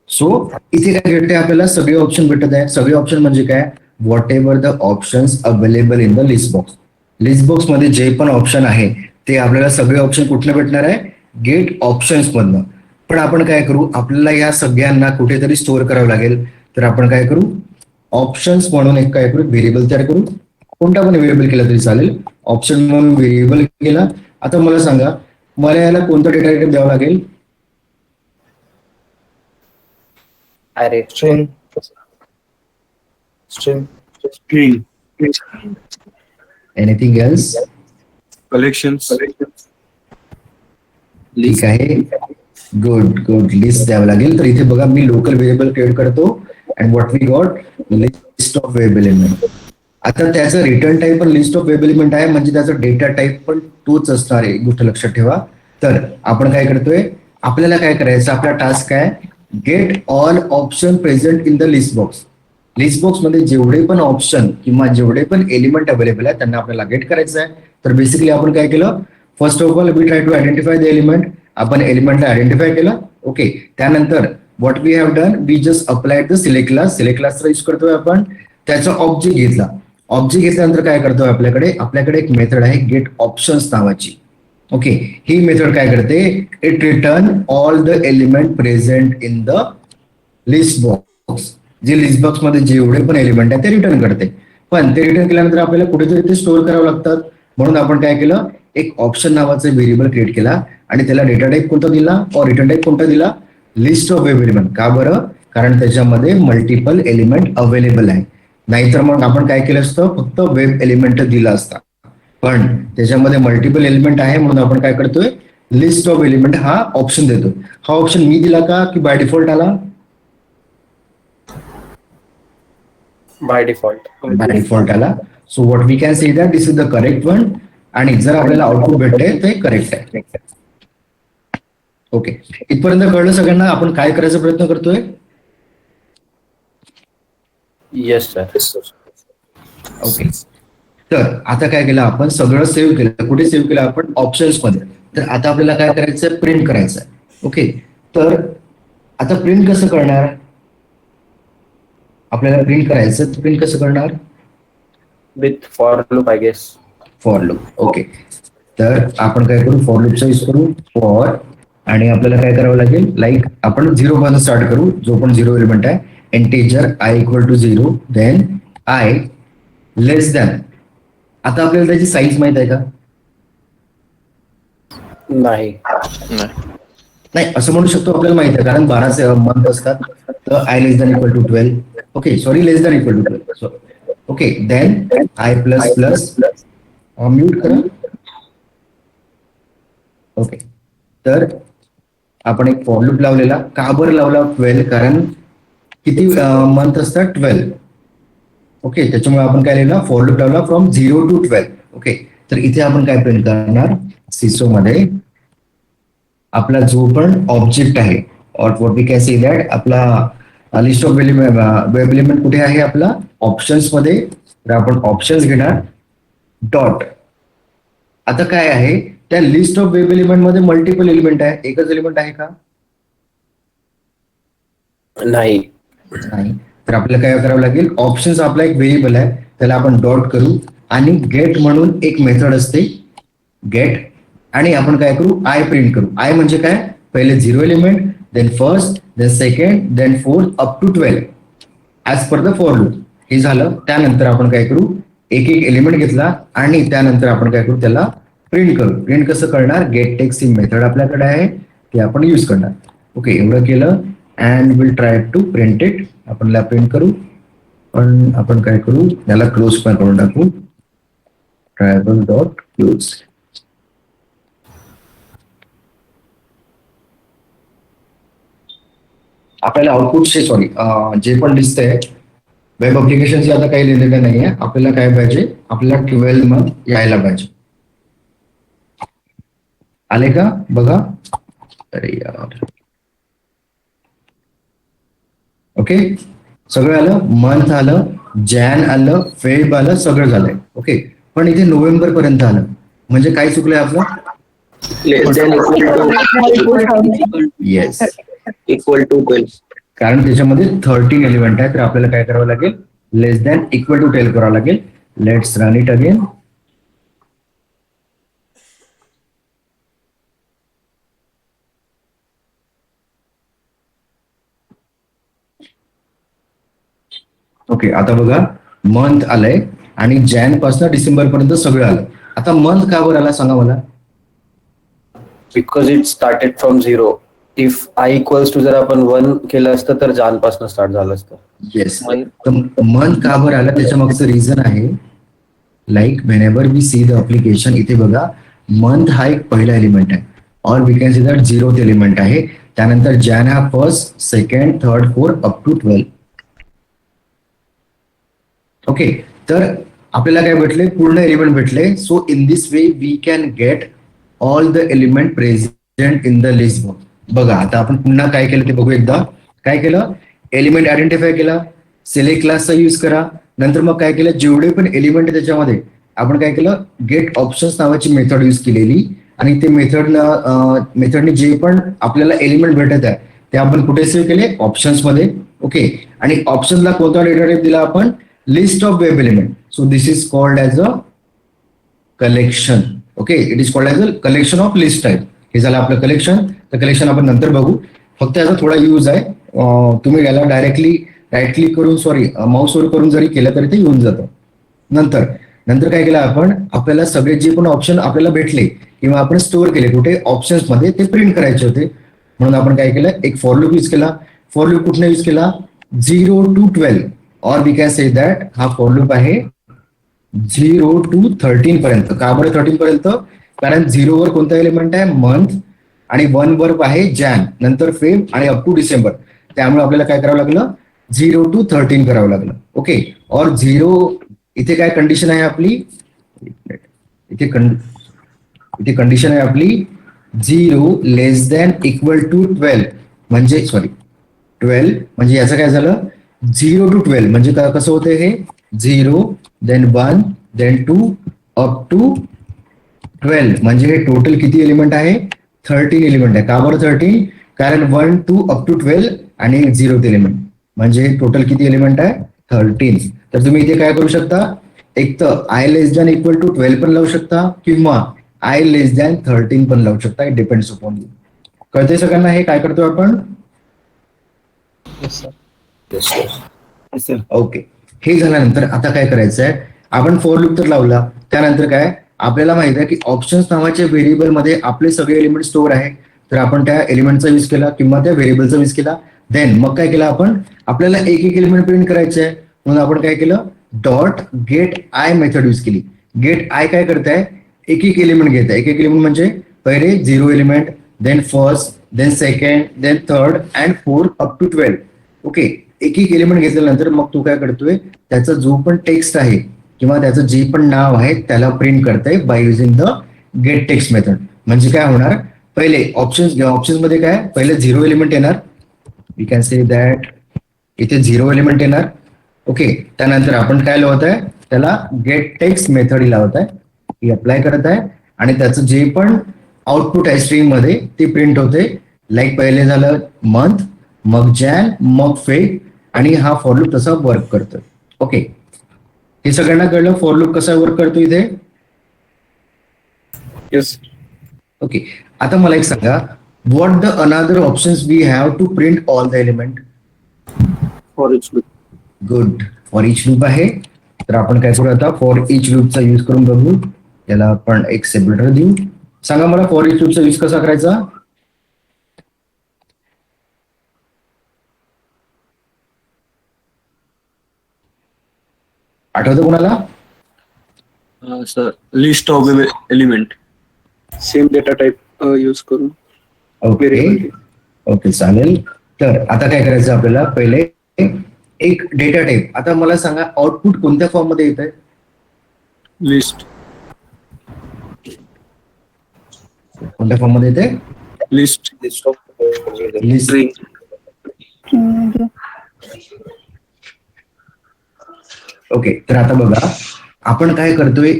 सो इथे काय भेटते आपल्याला, सगळे ऑप्शन भेटत आहे. सगळे ऑप्शन म्हणजे काय, what ever the options available in the list box. List box मध्ये जे पण ऑप्शन आहे ते आपल्याला सगळे ऑप्शन कुठले भेटणार आहे, गेट ऑप्शन्स मधनं. पण आपण काय करू, आपल्याला या सगळ्यांना कुठेतरी स्टोअर करावं लागेल, तर आपण काय करू, ऑप्शन्स म्हणून एक काय करू, व्हेरिएबल तयार करू. कोणता पण व्हेरिएबल केला तरी चालेल, ऑप्शन म्हणून व्हेरिएबल केला. आता मला सांगा, मला याला कोणता डेटा टाईप द्यावा लागेल? अरे String. String anything else? Collection ठीक आहे, गुड गुड. लिस्ट द्यावं लागेल. तर इथे बघा मी लोकल व्हेरिएबल क्रिएट करतो and what we got list of web element. आता त्याचं रिटर्न टाईप पण लिस्ट ऑफ वेब एलिमेंट आहे, म्हणजे त्याचं डेटा टाईप पण तोच असणार आहे. एक गोष्ट लक्षात ठेवा. तर आपण काय करतोय, आपल्याला काय करायचं, आपला टास्क आहे gate all option present in the list box. List box मध्ये जेवढे पण ऑप्शन किंवा जेवढे पण एलिमेंट अवेलेबल आहे त्यांना आपल्याला गेट करायचं आहे. तर बेसिकली आपण काय केलं, first of all we try to identify the element. आपण एलिमेंटला आयडेंटिफाय केलं. ओके, त्यानंतर what we have done, we just applied the select class use करतोय आपण. त्याचा ऑब्जेक्ट घेतला. ऑब्जेक्ट घेतल्यानंतर काय करतोय, आपल्याकडे एक मेथड आहे गेट ऑप्शन्स नावाची. ओके, ही मेथड काय करते, it return all the element present in the list box. जे लिस्ट बॉक्स मध्ये जेवढे पण एलिमेंट आहे ते रिटर्न करते. पण ते रिटर्न केल्यानंतर आपल्याला कुठेतरी ते स्टोअर करावं लागतात. म्हणून आपण काय केलं, एक ऑप्शन नावाचा व्हेरिएबल क्रिएट केला आणि त्याला डेटा टाईप कोणता दिला और रिटर्न टाईप कोणता दिला, लिस्ट ऑफ वेब एलिमेंट. का बरं, कारण त्याच्यामध्ये मल्टिपल एलिमेंट अवेलेबल आहे. नाहीतर मग आपण काय केलं असतं, फक्त वेब एलिमेंट दिला असता. पण त्याच्यामध्ये मल्टिपल एलिमेंट आहे म्हणून आपण काय करतोय, लिस्ट ऑफ एलिमेंट हा ऑप्शन देतो. हा ऑप्शन मी दिला का की बाय डिफॉल्ट आला? By default. बाय डिफॉल्ट आला. So what we can say that this is the correct one. आणि जर आपल्याला आउटपुट भेटते ते करेक्ट आहे. ओके, इथपर्यंत कळलं सगळ्यांना आपण काय करायचा प्रयत्न करतोय? Yes, sir. ओके, तर आता काय केलं, आपण सगळं सेव्ह केलं. कुठे सेव्ह केलं आपण, ऑप्शन्स मध्ये. तर आता आपल्याला काय करायचं, प्रिंट करायचं. ओके, तर आता प्रिंट कसं करणार, आपल्याला प्रिंट करायचं, तर प्रिंट कसं करणार, With for loop, I guess. For loop. Okay, तर आपण काय करू, फॉर लूपचा यूज करू, फॉर. आणि आपल्याला काय करावं लागेल, लाईक आपण 0 पासून स्टार्ट करू, जो पण 0 एलिमेंट आहे. Integer i equal to 0, then i less than. आता आपल्याला त्याची साईज माहित आहे का? नाही. नाही, असं म्हणू शकतो, आपल्याला माहित आहे कारण 12 मंथ असतात. तर i less than equal to 12. Okay, sorry, less than equal to 12. Okay, then i plus plus, mute करा. ओके, तर आपण एक फॉर लूप लावलेला. का बरं लावला 12? कारण किती मंथ असतात, 12. ओके, त्याच्यामुळे आपण काय लिहिलं, फॉर लूप लावला फ्रॉम 0 टू 12. ओके, तर इथे आपण काय प्रिंट करणार, सिसो मध्ये आपला जो पण ऑब्जेक्ट आहे, और what we can say that, आपला लिस्ट ऑफ वेब एलिमेंट कुठे आहे, आपला ऑप्शन्स मध्ये. तर आपण ऑप्शन्स घेणार, डॉट. आता काय आहे, त्या लिस्ट ऑफ वेब एलिमेंट मध्ये मल्टिपल एलिमेंट आहे, एकच एलिमेंट आहे का? नाही. नाही. तर आपल्याला काय करावं लागेल, ऑप्शन्स आपला एक व्हेरिएबल आहे, त्याला आपण डॉट करू आणि गेट म्हणून एक मेथड असते, गेट. आणि आपण काय करू, आय प्रिंट करू. आय म्हणजे काय, पहिले 0 element, then first, then second, then fourth, up to 12 as per the for loop. हे झालं. त्यानंतर आपण काय करू, एक एक एलिमेंट घेतला आणि त्यानंतर आपण काय करू, त्याला प्रिंट करू. प्रिंट कसं करणार, गेट टेक्स्ट ही मेथड आपल्याकडे आहे, ते आपण यूज करणार. ओके, एवढं केलं and will try to print it. आपण याला प्रिंट करू, पण आपण काय करू, याला क्लोज पण करून टाकू, ट्रायबल डॉट क्लोज. आपल्याला आउटपुटचे सॉरी जे पण दिसतंय वेब अप्लिकेशनचे आता काही लिहिलेलं नाहीये. आपल्याला काय पाहिजे, आपल्याला 12 मंथ यायला पाहिजे. आले का बघा, अरे यार. ओके, सगळं आलं, मंथ आलं, जॅन आलं, फेब आलं, सगळं झालंय. ओके, पण इथे नोव्हेंबर पर्यंत आलं, म्हणजे काय चुकलंय आपलं, येस, Equal to 12. कारण त्याच्यामध्ये 13 एलिमेंट आहे. तर आपल्याला काय करावं लागेल, लेस दॅन इक्वल टू 12 करावं लागेल. Let's run it again. Okay, आता बघा मंथ आलंय आणि जॅन पासून डिसेंबर पर्यंत सगळं आलं. आता मंथ का बरं आला सांगा मला. Because it started from 0. If I equals to जर आपण 1 केलं असतं तर जान पासून स्टार्ट झालं असतं. येस. Month. तर मंथ का बरं आला त्याच्या मागचं रिझन आहे, like whenever we see the application, इथे बघा मंथ हा एक पहिला एलिमेंट आहे, और we can see that 0th element आहे. त्यानंतर जॅन हा first, second, third, fourth up to 12. Okay, तर आपल्याला काय भेटले, पूर्ण एलिमेंट भेटले. So in this way we can get all the element present in the list. बघा आता आपण पुन्हा काय केलं ते बघू एकदा. काय केलं, एलिमेंट आयडेंटिफाय केला, सिलेक्ट क्लासचा यूज करा. नंतर मग काय केलं, जेवढे पण एलिमेंट आहे त्याच्यामध्ये आपण काय केलं, गेट ऑप्शन्स नावाची मेथड यूज केलेली, आणि ते मेथडने जे पण आपल्याला एलिमेंट भेटत आहे ते आपण कुठे सेव्ह केले, ऑप्शन्स मध्ये. ओके, आणि ऑप्शनला कोणता डेटा टाइप दिला आपण, list of web element. So this is called as a collection. Okay, it is called as a collection of list type. हे झालं आपलं कलेक्शन. तर कलेक्शन आपण नंतर बघू. फक्त याचा थोडा यूज आहे, तुम्ही याला डायरेक्टली राईट क्लिक करून, माऊसवर करून जरी केलं तरी ते येऊन जातं. नंतर काय केलं आपण, आपल्याला सगळे जे पण ऑप्शन आपल्याला भेटले किंवा आपण स्टोअर केले कुठे, ऑप्शन्स मध्ये, ते प्रिंट करायचे होते. म्हणून आपण काय केलं, एक फॉर लूप यूज केला. फॉर लूप कुठला यूज केला, 0 to 12, और वी कॅन से दॅट हा फॉर लूप आहे 0 to 13 पर्यंत. का बरं 13 पर्यंत, कारण 0 वर कोणता एलिमेंट आहे, मंथ, आणि 1 वर आहे जॅन, नंतर फेब, आणि अप टू डिसेंबर. त्यामुळे आपल्याला काय करावं लागलं, 0 to 13 करावं लागलं. ओके, और 0 इथे काय कंडिशन आहे आपली, इथे कंडिशन आहे आपली 0 लेस दॅन इक्वल टू 12, म्हणजे 12 म्हणजे याचं काय झालं, 0 to 12 म्हणजे कसं होतं हे, 0 देन 1 देन 2 अप टू 12, म्हणजे हे टोटल किती एलिमेंट आहे, 13 एलिमेंट आहे. का बरं 13, कारण 1 to अप टू 12 आणि 0th एलिमेंट, म्हणजे टोटल किती एलिमेंट आहे, 13. तर तुम्ही इथे काय करू शकता, एक तर i less than equal to 12 पण लावू शकता, किंवा आय लेस दॅन 13 पण लावू शकता. It depends upon you. कळते सगळ्यांना हे काय करतो आपण. ओके, हे झाल्यानंतर आता काय करायचं आहे, आपण फॉर लूप तर लावला. त्यानंतर काय, आपल्याला माहित आहे की ऑप्शन्स नावाच्या व्हेरिएबल मध्ये आपले सगळे एलिमेंट स्टोअर आहे. तर आपण त्या एलिमेंटचा यूज केला किंवा त्या व्हेरिएबलचा यूज केला. देन मग काय केलं आपण, आपल्याला एक एक एलिमेंट प्रिंट करायचे आहे, म्हणून आपण काय केलं, dot get I method use केली. गेट आय काय करताय, एक एक एलिमेंट घेत आहे. एक एक एलिमेंट म्हणजे पहिले 0 element, then first, then second, then third and fourth up to 12. Okay, एक एक एलिमेंट घेतल्यानंतर मग तू काय करतोय, त्याचा जो पण टेक्स्ट आहे किंवा त्याचं जे पण नाव आहे त्याला प्रिंट करताय by using the gate text method. म्हणजे काय होणार, पहिले ऑप्शन्स मध्ये काय, पहिले 0 एलिमेंट येणार, वी कॅन से दॅट इथे 0 एलिमेंट येणार. ओके, त्यानंतर आपण काय लावत आहे, त्याला गेट टेक्स्ट मेथड लावत आहे, ही अप्लाय करत आहे, आणि त्याचं जे पण आउटपुट आहे स्ट्रीम मध्ये ते प्रिंट होते. लाईक पहिले झालं मंथ, मग जॅन, मग फेब, आणि हा फॉर लूप तसा वर्क करतोय. ओके, हे सगळ्यांना कळलं फॉर लूप कसा वर्क करतो इथे. Yes. ओके, आता मला एक सांगा, what the another options we have to print all the element. For each loop. Good, for each loop आहे. तर आपण काय करू आता, फॉर इच लूपचा यूज करून बघू. त्याला आपण एक सेपरेटर देऊ. सांगा मला फॉर इच लूपचा यूज कसा करायचा. आठवतं कोणाला. Sir, list of element. Same data type use करून. ओके ओके, चालेल. तर आता काय करायचं आपल्याला, पहिले एक डेटा टाइप. आता मला सांगा, आउटपुट कोणत्या फॉर्म मध्ये येत आहे. लिस्ट. कोणत्या फॉर्म मध्ये येते, लिस्ट. लिस्ट. ओके, तर आता बघा आपण काय करतोय,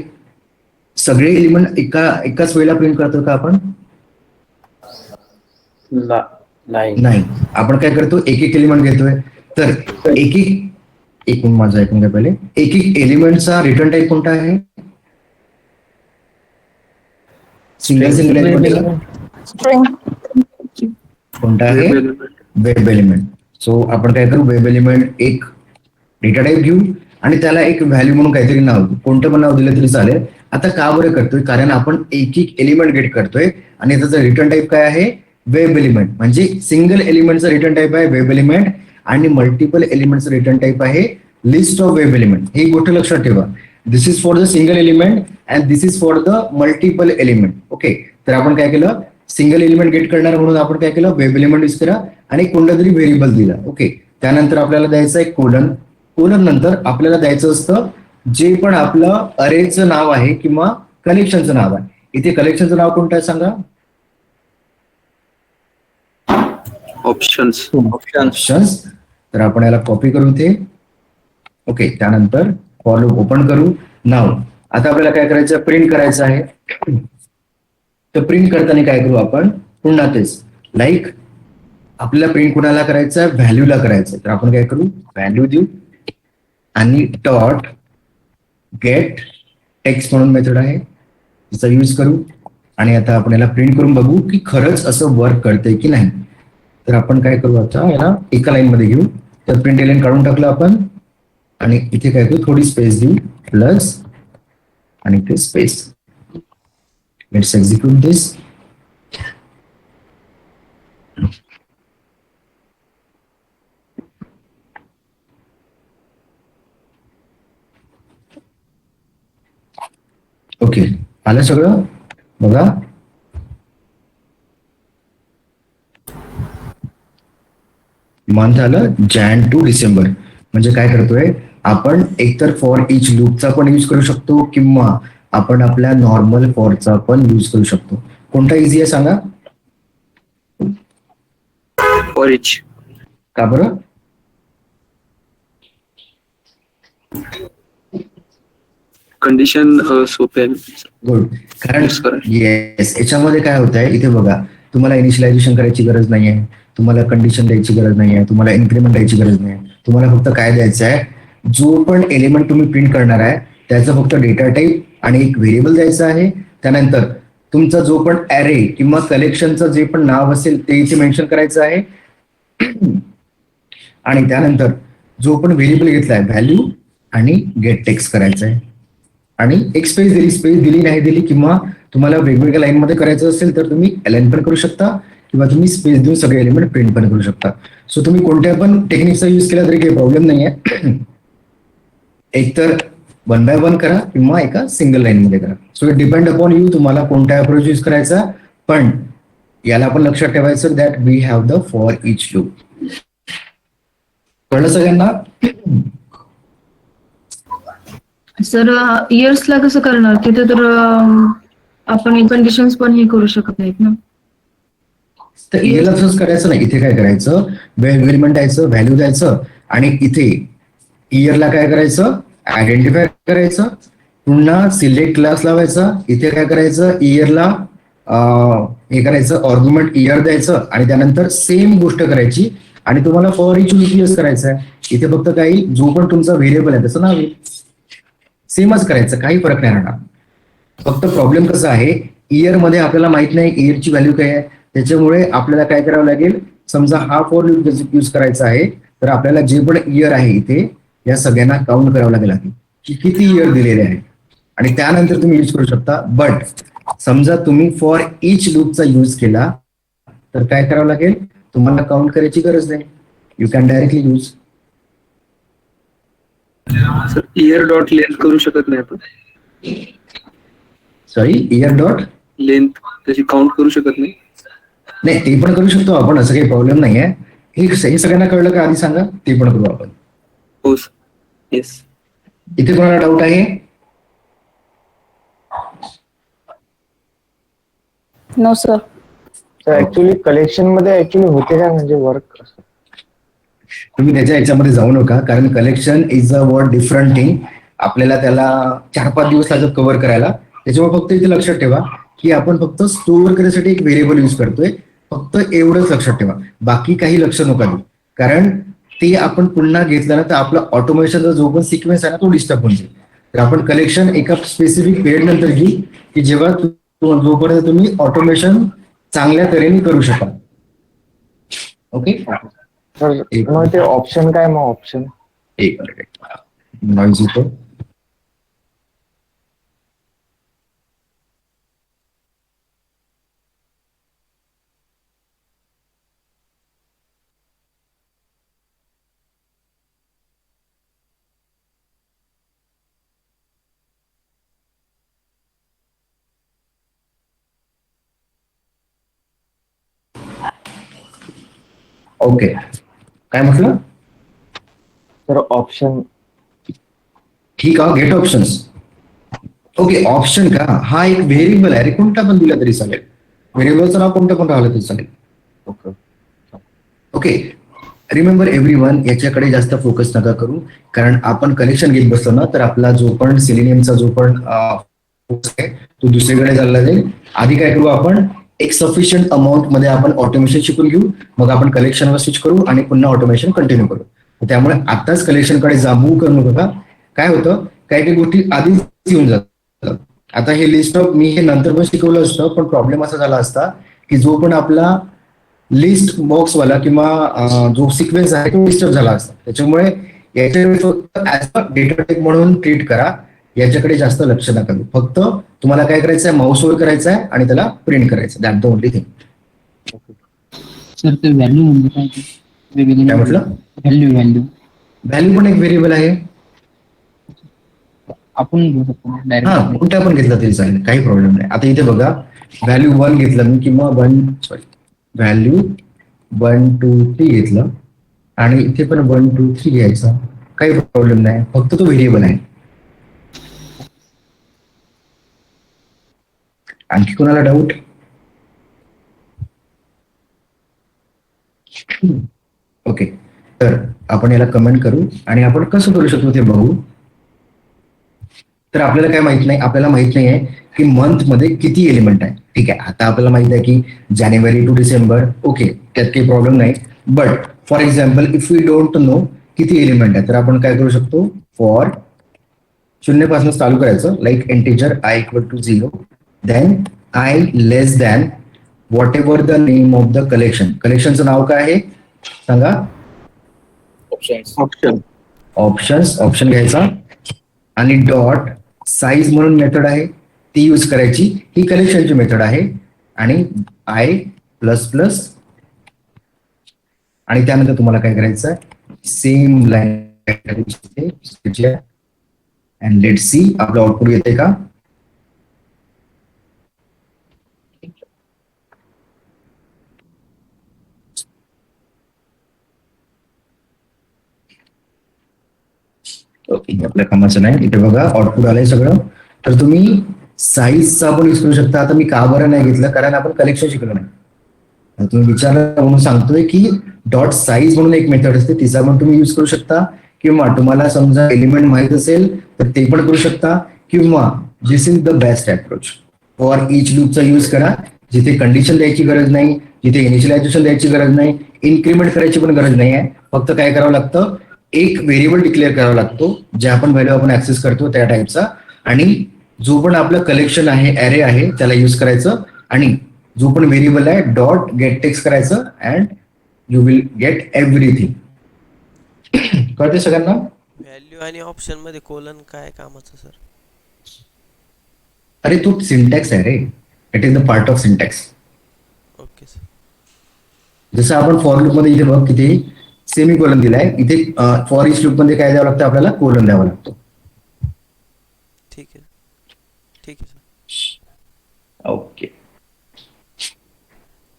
सगळे एलिमेंट एकाच वेळेला प्रिंट करतो का आपण. नाही. आपण काय करतो, एक एक एलिमेंट घेतोय. तर एक माझं ऐकून घ्या पहिले, एक एक एलिमेंटचा रिटर्न टाइप कोणता आहे. सिंगल एलिमेंट कोणता आहे, वेब एलिमेंट. सो आपण काय करू, वेब एलिमेंट एक डेटा टाइप घेऊ, आणि त्याला एक व्हॅल्यू म्हणून काहीतरी नाव, कोणतं पण नाव दिलं तरी चालेल. आता का बरं करतोय, कारण आपण एक एक एलिमेंट गेट करतोय, आणि त्याचं रिटर्न टाइप काय आहे, वेब एलिमेंट. म्हणजे सिंगल एलिमेंटचा रिटर्न टाइप आहे वेब एलिमेंट, आणि मल्टिपल एलिमेंटचं रिटर्न टाईप आहे लिस्ट ऑफ वेब एलिमेंट. ही गोष्ट लक्षात ठेवा. This is for the single element and this is for the multiple element. Okay, तर आपण काय केलं, सिंगल एलिमेंट गेट करणार म्हणून आपण काय केलं, वेब एलिमेंट यूज करा आणि कोणता तरी व्हेरिएबल दिला. ओके, त्यानंतर आपल्याला द्यायचं आहे कोलन. कोलन नंतर आपल्याला द्यायचं असतं जे पण आपलं अरेचं नाव आहे किंवा कलेक्शनचं नाव आहे. इथे कलेक्शनचं नाव कोणतं आहे सांगा. ऑप्शन्स. ऑप्शन्स. तर आपण याला कॉपी करू इथे. ओके, त्यानंतर फॉर लूप ओपन करू. नाव आता आपल्याला काय करायचं, प्रिंट करायचं आहे. तर प्रिंट करताना काय करू आपण, पुन्हा तेच लाईक आपल्याला प्रिंट कुणाला करायचं आहे, व्हॅल्यूला करायचं. तर आपण काय करू, व्हॅल्यू देऊ आणि डॉट गेट टेक्स्ट म्हणून मेथड आहे तिचा यूज करू आणि आता आपण याला प्रिंट करून बघू की खरंच असं वर्क करतंय की नाही. तर आपण काय करू, आता याला एका लाईन मध्ये घेऊ. तर प्रिंट लाईन काढून टाकलं आपण आणि इथे काय करू, थोडी स्पेस देऊ, प्लस आणि इथे space. Let's execute this. Okay, आलं सगळं बघा. मंथ आलं जॅन टू डिसेंबर. म्हणजे काय करतोय आपण, एकतर फॉर इच लूपचा पण यूज करू शकतो किंवा आपण आपल्या नॉर्मल फॉरचा पण यूज करू शकतो. कोणता इझी आहे सांगा. For each. का बरं, कंडिशन सोपे आहे. गुड. कारण Use करा. येस, याच्यामध्ये काय होत आहे, इथे बघा तुम्हाला इनिशियलायझेशन करायची गरज नाहीये, तुम्हाला कंडिशन द्यायची गरज नाहीये, तुम्हाला इन्क्रीमेंट द्यायची गरज नाही. तुम्हाला फक्त काय द्यायचं आहे, जो पण एलिमेंट तुम्ही प्रिंट करणार आहे त्याचं फक्त डेटा टाईप आणि एक व्हेरिएबल द्यायचं आहे. त्यानंतर तुमचा जो पण ॲरे किंवा कलेक्शनचं जे पण नाव असेल ते इथे मेन्शन करायचं आहे आणि त्यानंतर जो पण व्हेरिएबल घेतलाय व्हॅल्यू आणि गेट टेक्स्ट करायचं आहे आणि एक स्पेस दिली, स्पेस दिली नाही दिली किंवा तुम्हाला वेगवेगळ्या लाईन मध्ये करायचं असेल तर तुम्ही अलाइन पण करू शकता किंवा तुम्ही स्पेस देऊन सगळे एलिमेंट प्रिंट पण करू शकता. सो तुम्ही कोणत्या पण टेक्निकचा यूज केला तरी काही प्रॉब्लेम नाही आहे. एकतर 1 by 1 करा किंवा एका सिंगल लाईन मध्ये करा. So it depend upon you, तुम्हाला कोणता अप्रोच यूज करायचा. पण याला पण लक्षात ठेवायचं that we have the for each loop. कळलं सगळ्यांना. सर इयर्सला कसं करणार, तिथे तर आपण कंडिशन्स पण हे करू शकत नाहीत ना. तर इयरला तसंच करायचं नाही. इथे काय करायचं, वेब एलिमेंट द्यायचं, व्हॅल्यू द्यायचं आणि इथे इयरला काय करायचं, आयडेंटिफाय करायचं, पुन्हा सिलेक्ट क्लास लावायचा. इथे काय करायचं, इयरला हे करायचं, आर्ग्युमेंट इयर द्यायचं आणि त्यानंतर सेम गोष्ट करायची आणि तुम्हाला फॉर इच लूप यूज करायचं आहे. इथे फक्त काही जो पण तुमचा व्हेरिएबल आहे त्याचं नाव आहे सेमच करायचं, काही फरक नाही राहणार. फक्त प्रॉब्लेम कसा आहे, इयर मध्ये आपल्याला माहित नाही इयरची व्हॅल्यू काय आहे. त्याच्यामुळे आपल्याला काय करावं लागेल, समजा हा फॉर लूप यूज करायचा आहे तर आपल्याला जे पण इयर आहे इथे या सगळ्यांना काउंट करावं लागेल की किती इयर दिलेले आहे आणि त्यानंतर तुम्ही यूज करू शकता. बट समजा तुम्ही फॉर इच लूपचा यूज केला तर काय करावं लागेल, तुम्हाला काउंट करायची गरज नाही. You can directly use. Sir year dot length करू शकत नाही आपण. सॉरी, इयर डॉट लेंथ त्याची काउंट करू शकत नाही. नाही, ते पण करू शकतो आपण, असं काही प्रॉब्लेम नाही आहे. हे सगळ्यांना कळलं का, आधी सांगा. ते पण करू आपण. हो सर. येस. इथे कोणाला डाऊट आहे. No sir. ऍक्च्युली कलेक्शन मध्ये ऍक्च्युली होते काय म्हणजे वर्क. तुम्ही त्याच्या याच्यामध्ये जाऊ नका, कारण collection is a word different thing. आपल्याला त्याला 4-5 दिवस लागतात कव्हर करायला. त्याच्यामुळे फक्त इथे लक्षात ठेवा की आपण फक्त स्टोअर करण्यासाठी एक व्हेरिएबल यूज करतोय. फक्त एवढंच लक्षात ठेवा, बाकी काही लक्ष नका देऊ. कारण ते आपण पुन्हा घेतलं ना तर आपला ऑटोमेशनचा जो पण सिक्वेन्स आहे ना तो डिस्टर्ब होऊन जाईल. तर आपण कलेक्शन एका स्पेसिफिक पिरियड नंतर घेऊ की जेव्हा जोपर्यंत तुम्ही ऑटोमेशन चांगल्या तऱ्हेने करू शकाल. ओके, मग ते ऑप्शन काय, मग ऑप्शन एक नॉईज येतो. ओके, काय म्हटलं? सर ऑप्शन ठीक आहे, गेट ऑप्शन्स. ओके, ऑप्शन का हा एक व्हेरिएबल आहे रे, कोणता पण दिला तरी चालेल. व्हेरिएबलचं नाव कोणतं पण राहिलं तरी चालेल. ओके ओके, रिमेंबर एव्हरीवन, याच्याकडे जास्त फोकस नका करू, कारण आपण कलेक्शन घेत बसतो ना, तर आपला जो पण सिलेनियमचा जो पण focus आहे तो दुसरीकडे चालला जाईल. आधी काय करू आपण, एक सफिशियंट अमाऊंट मध्ये आपण ऑटोमेशन शिकून घेऊ, मग आपण कलेक्शनवर स्विच करू आणि पुन्हा ऑटोमेशन कंटिन्यू करू. त्यामुळे आताच कलेक्शनकडे मूव्ह करू नका. काय होतं, काही काही गोष्टी आधीच येऊन जातात. आता हे लिस्ट ऑफ मी हे नंतर पण शिकवलं असतं, पण प्रॉब्लेम असा झाला असता की जो पण आपला लिस्ट बॉक्सवाला किंवा जो सिक्वेन्स आहे तो डिस्टर्ब झाला असता. त्याच्यामुळे याच्याकडे फक्त ऍज अ डेटा टाईप म्हणून ट्रीट करा, याच्याकडे जास्त लक्ष नका देऊ. फक्त तुम्हाला काय करायचं आहे, माऊसवर करायचं आहे आणि त्याला प्रिंट करायचं, that the only thing. Sir ते व्हॅल्यू म्हणजे काय ते? काय म्हटलं? व्हॅल्यू व्हॅल्यू पण एक व्हेरिएबल आहे. आपण घेऊ शकतो हा, डायरेक्ट. कोणत्या पण घेतला तरी चालेल, काही प्रॉब्लेम नाही. आता इथे बघा, व्हॅल्यू 1 घेतलं मी किंवा व्हॅल्यू 1 2 3 घेतलं आणि इथे पण 1 2 3 घ्यायचा, काही प्रॉब्लेम नाही, फक्त तो व्हेरिएबल आहे. आणखी कोणाला डाऊट? ओके, तर आपण याला कमेंट करू आणि आपण कसं करू शकतो ते बघू. तर आपल्याला काय माहित नाही, आपल्याला माहित नाही आहे की मंथ मध्ये किती एलिमेंट आहे. ठीक आहे, आता आपल्याला माहित आहे की जानेवारी टू डिसेंबर, ओके, त्यात काही प्रॉब्लेम नाही. But for example if we don't know किती एलिमेंट आहे, तर आपण काय करू शकतो, फॉर 0 पासून चालू करायचं, like integer i equal to 0, then i less than whatever the name of the collection. कलेक्शनचं नाव काय आहे सांगा? ऑप्शन घ्यायचा आणि डॉट साईज म्हणून मेथड आहे ती यूज करायची, ही कलेक्शनची मेथड आहे. आणि i प्लस प्लस आणि त्यानंतर तुम्हाला काय करायचं आहे, same line and let see आपलं आउटपुट येते का. ओके, आपल्या कामाचं नाही. इथे बघा आउटपुट आलंय सगळं. तर तुम्ही साईजचा पण यूज करू शकता. आता मी का बरं नाही घेतलं, कारण आपण कलेक्शन शिकलो नाही. तुम्ही विचारलं म्हणून सांगतोय की डॉट साईज म्हणून एक मेथड असते, तिचा पण तुम्ही यूज करू शकता, किंवा तुम्हाला समजा एलिमेंट माहित असेल तर ते पण करू शकता, किंवा this is the best approach. For each लूपचा यूज करा, जिथे कंडिशन द्यायची गरज नाही, जिथे इनिशियलायझेशन द्यायची गरज नाही, इन्क्रीमेंट करायची पण गरज नाही आहे. फक्त काय करावं लागतं, एक व्हेरिएबल डिक्लेअर करावा लागतो, जे आपण व्हॅल्यू आपण ऍक्सेस करतो त्या टाईपचा, आणि जो पण आपलं कलेक्शन आहे, ऍरे आहे, त्याला यूज करायचं, आणि जो पण व्हेरिएबल आहे डॉट गेट टेक्स्ट करायचं, and you will get everything. कळते सगळ्यांना? व्हॅल्यू आणि ऑप्शन मध्ये कोलन काय कामाचं सर? अरे तो सिंटॅक्स आहे रे, it is the part of syntax. Okay sir. जसं आपण फॉर लूप मध्ये इथे बघ किती सेमी कोलन दिलाय, इथे फॉर इच लूप मध्ये काय द्यावं लागतं आपल्याला, कोलन द्यावा लागतो. ठीक आहे, ठीक आहे सर. ओके,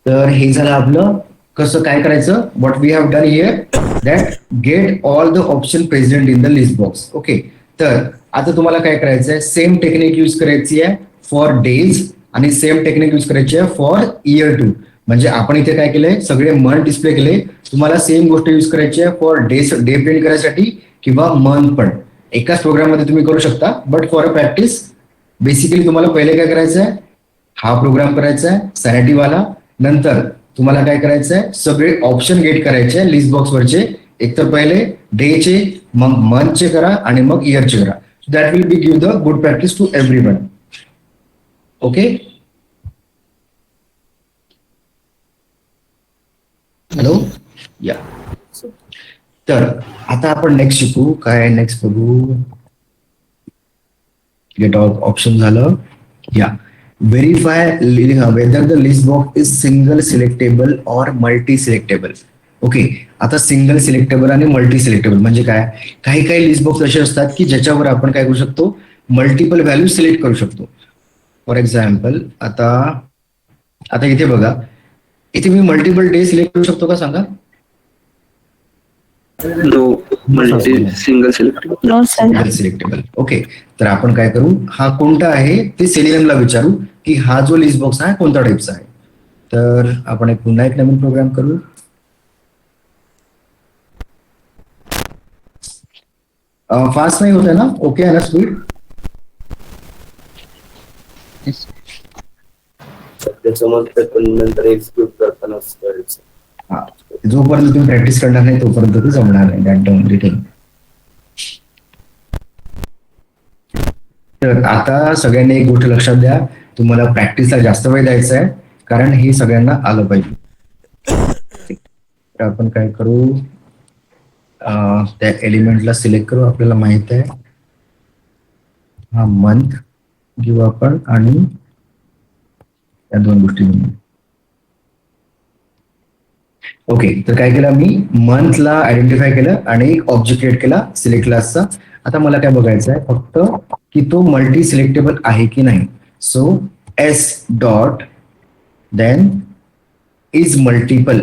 तर हे झालं आपलं कसं काय करायचं. What we have done here, that get all the option present in the list box. Okay, तर आता तुम्हाला काय करायचं आहे, सेम टेक्निक यूज करायची आहे फॉर डेज आणि सेम टेक्निक यूज करायची आहे फॉर इयर टू. म्हणजे आपण इथे काय केलंय, सगळे मंथ डिस्प्ले केले. तुम्हाला सेम गोष्ट यूज करायची आहे फॉर डे प्रिंट करायसाठी किंवा मंथ पण एकाच प्रोग्राम मध्ये तुम्ही करू शकता. But for a practice basically तुम्हाला पहिले काय करायचं आहे, हा प्रोग्राम करायचा आहे सॅनिटी वाला. नंतर तुम्हाला काय करायचं आहे, सगळे ऑप्शन गेट करायचे आहे लिस्ट बॉक्स वरचे. एक तर पहिले डेचे, मग मंथचे करा आणि मग इयरचे करा. So that will be give the good practice to everyone. Okay, hello, या. तर आता आपण नेक्स्ट शिकू. काय नेक्स्ट बघू, गेट ऑप्शन झालं. या, verify whether the list box is single selectable or multi selectable. Okay, आता सिंगल सिलेक्टेबल आणि मल्टी सिलेक्टेबल म्हणजे काय, काही काही लिस्ट बॉक्स असे असतात की ज्याच्यावर आपण काय करू शकतो, मल्टिपल व्हॅल्यू सिलेक्ट करू शकतो. फॉर एक्झाम्पल आता इथे बघा, इथे मी मल्टिपल डे सिलेक्ट करू शकतो का सांगा? No multi single selectable. No sir. Single selectable. Okay, तर आपण काय करू, हा कोणता आहे ते सेलिनमला विचारू की हा जो लिस्ट बॉक्स आहे कोणत्या टाईपचा आहे. तर आपण पुन्हा एक नवीन प्रोग्राम करू. फास्ट नाही होत आहे ना, ओके आहे ना स्पीड. Yes. समजतं पण नंतर एक्झिक्यूट करताना कळेल. हा, जोपर्यंत तुम्ही प्रॅक्टिस करणार नाही तोपर्यंत ते जमणार नाही. That only thing. तर आता सगळ्यांनी एक गोष्ट लक्षात द्या, तुम्हाला प्रॅक्टिसला जास्त वेळ द्यायचा आहे कारण हे सगळ्यांना आलं पाहिजे. तर आपण काय करू, त्या एलिमेंटला सिलेक्ट करू. आपल्याला माहित आहे हा मंथ घेऊ आपण आणि या दोन गोष्टी घेऊ. ओके, तर काय केलं मी, मंथला आयडेंटिफाय केलं आणि एक ऑब्जेक्ट क्रिएट केला सिलेक्ट क्लासचा. आता मला काय बघायचं आहे फक्त की तो मल्टी सिलेक्टेबल आहे की नाही. So s dot then is multiple,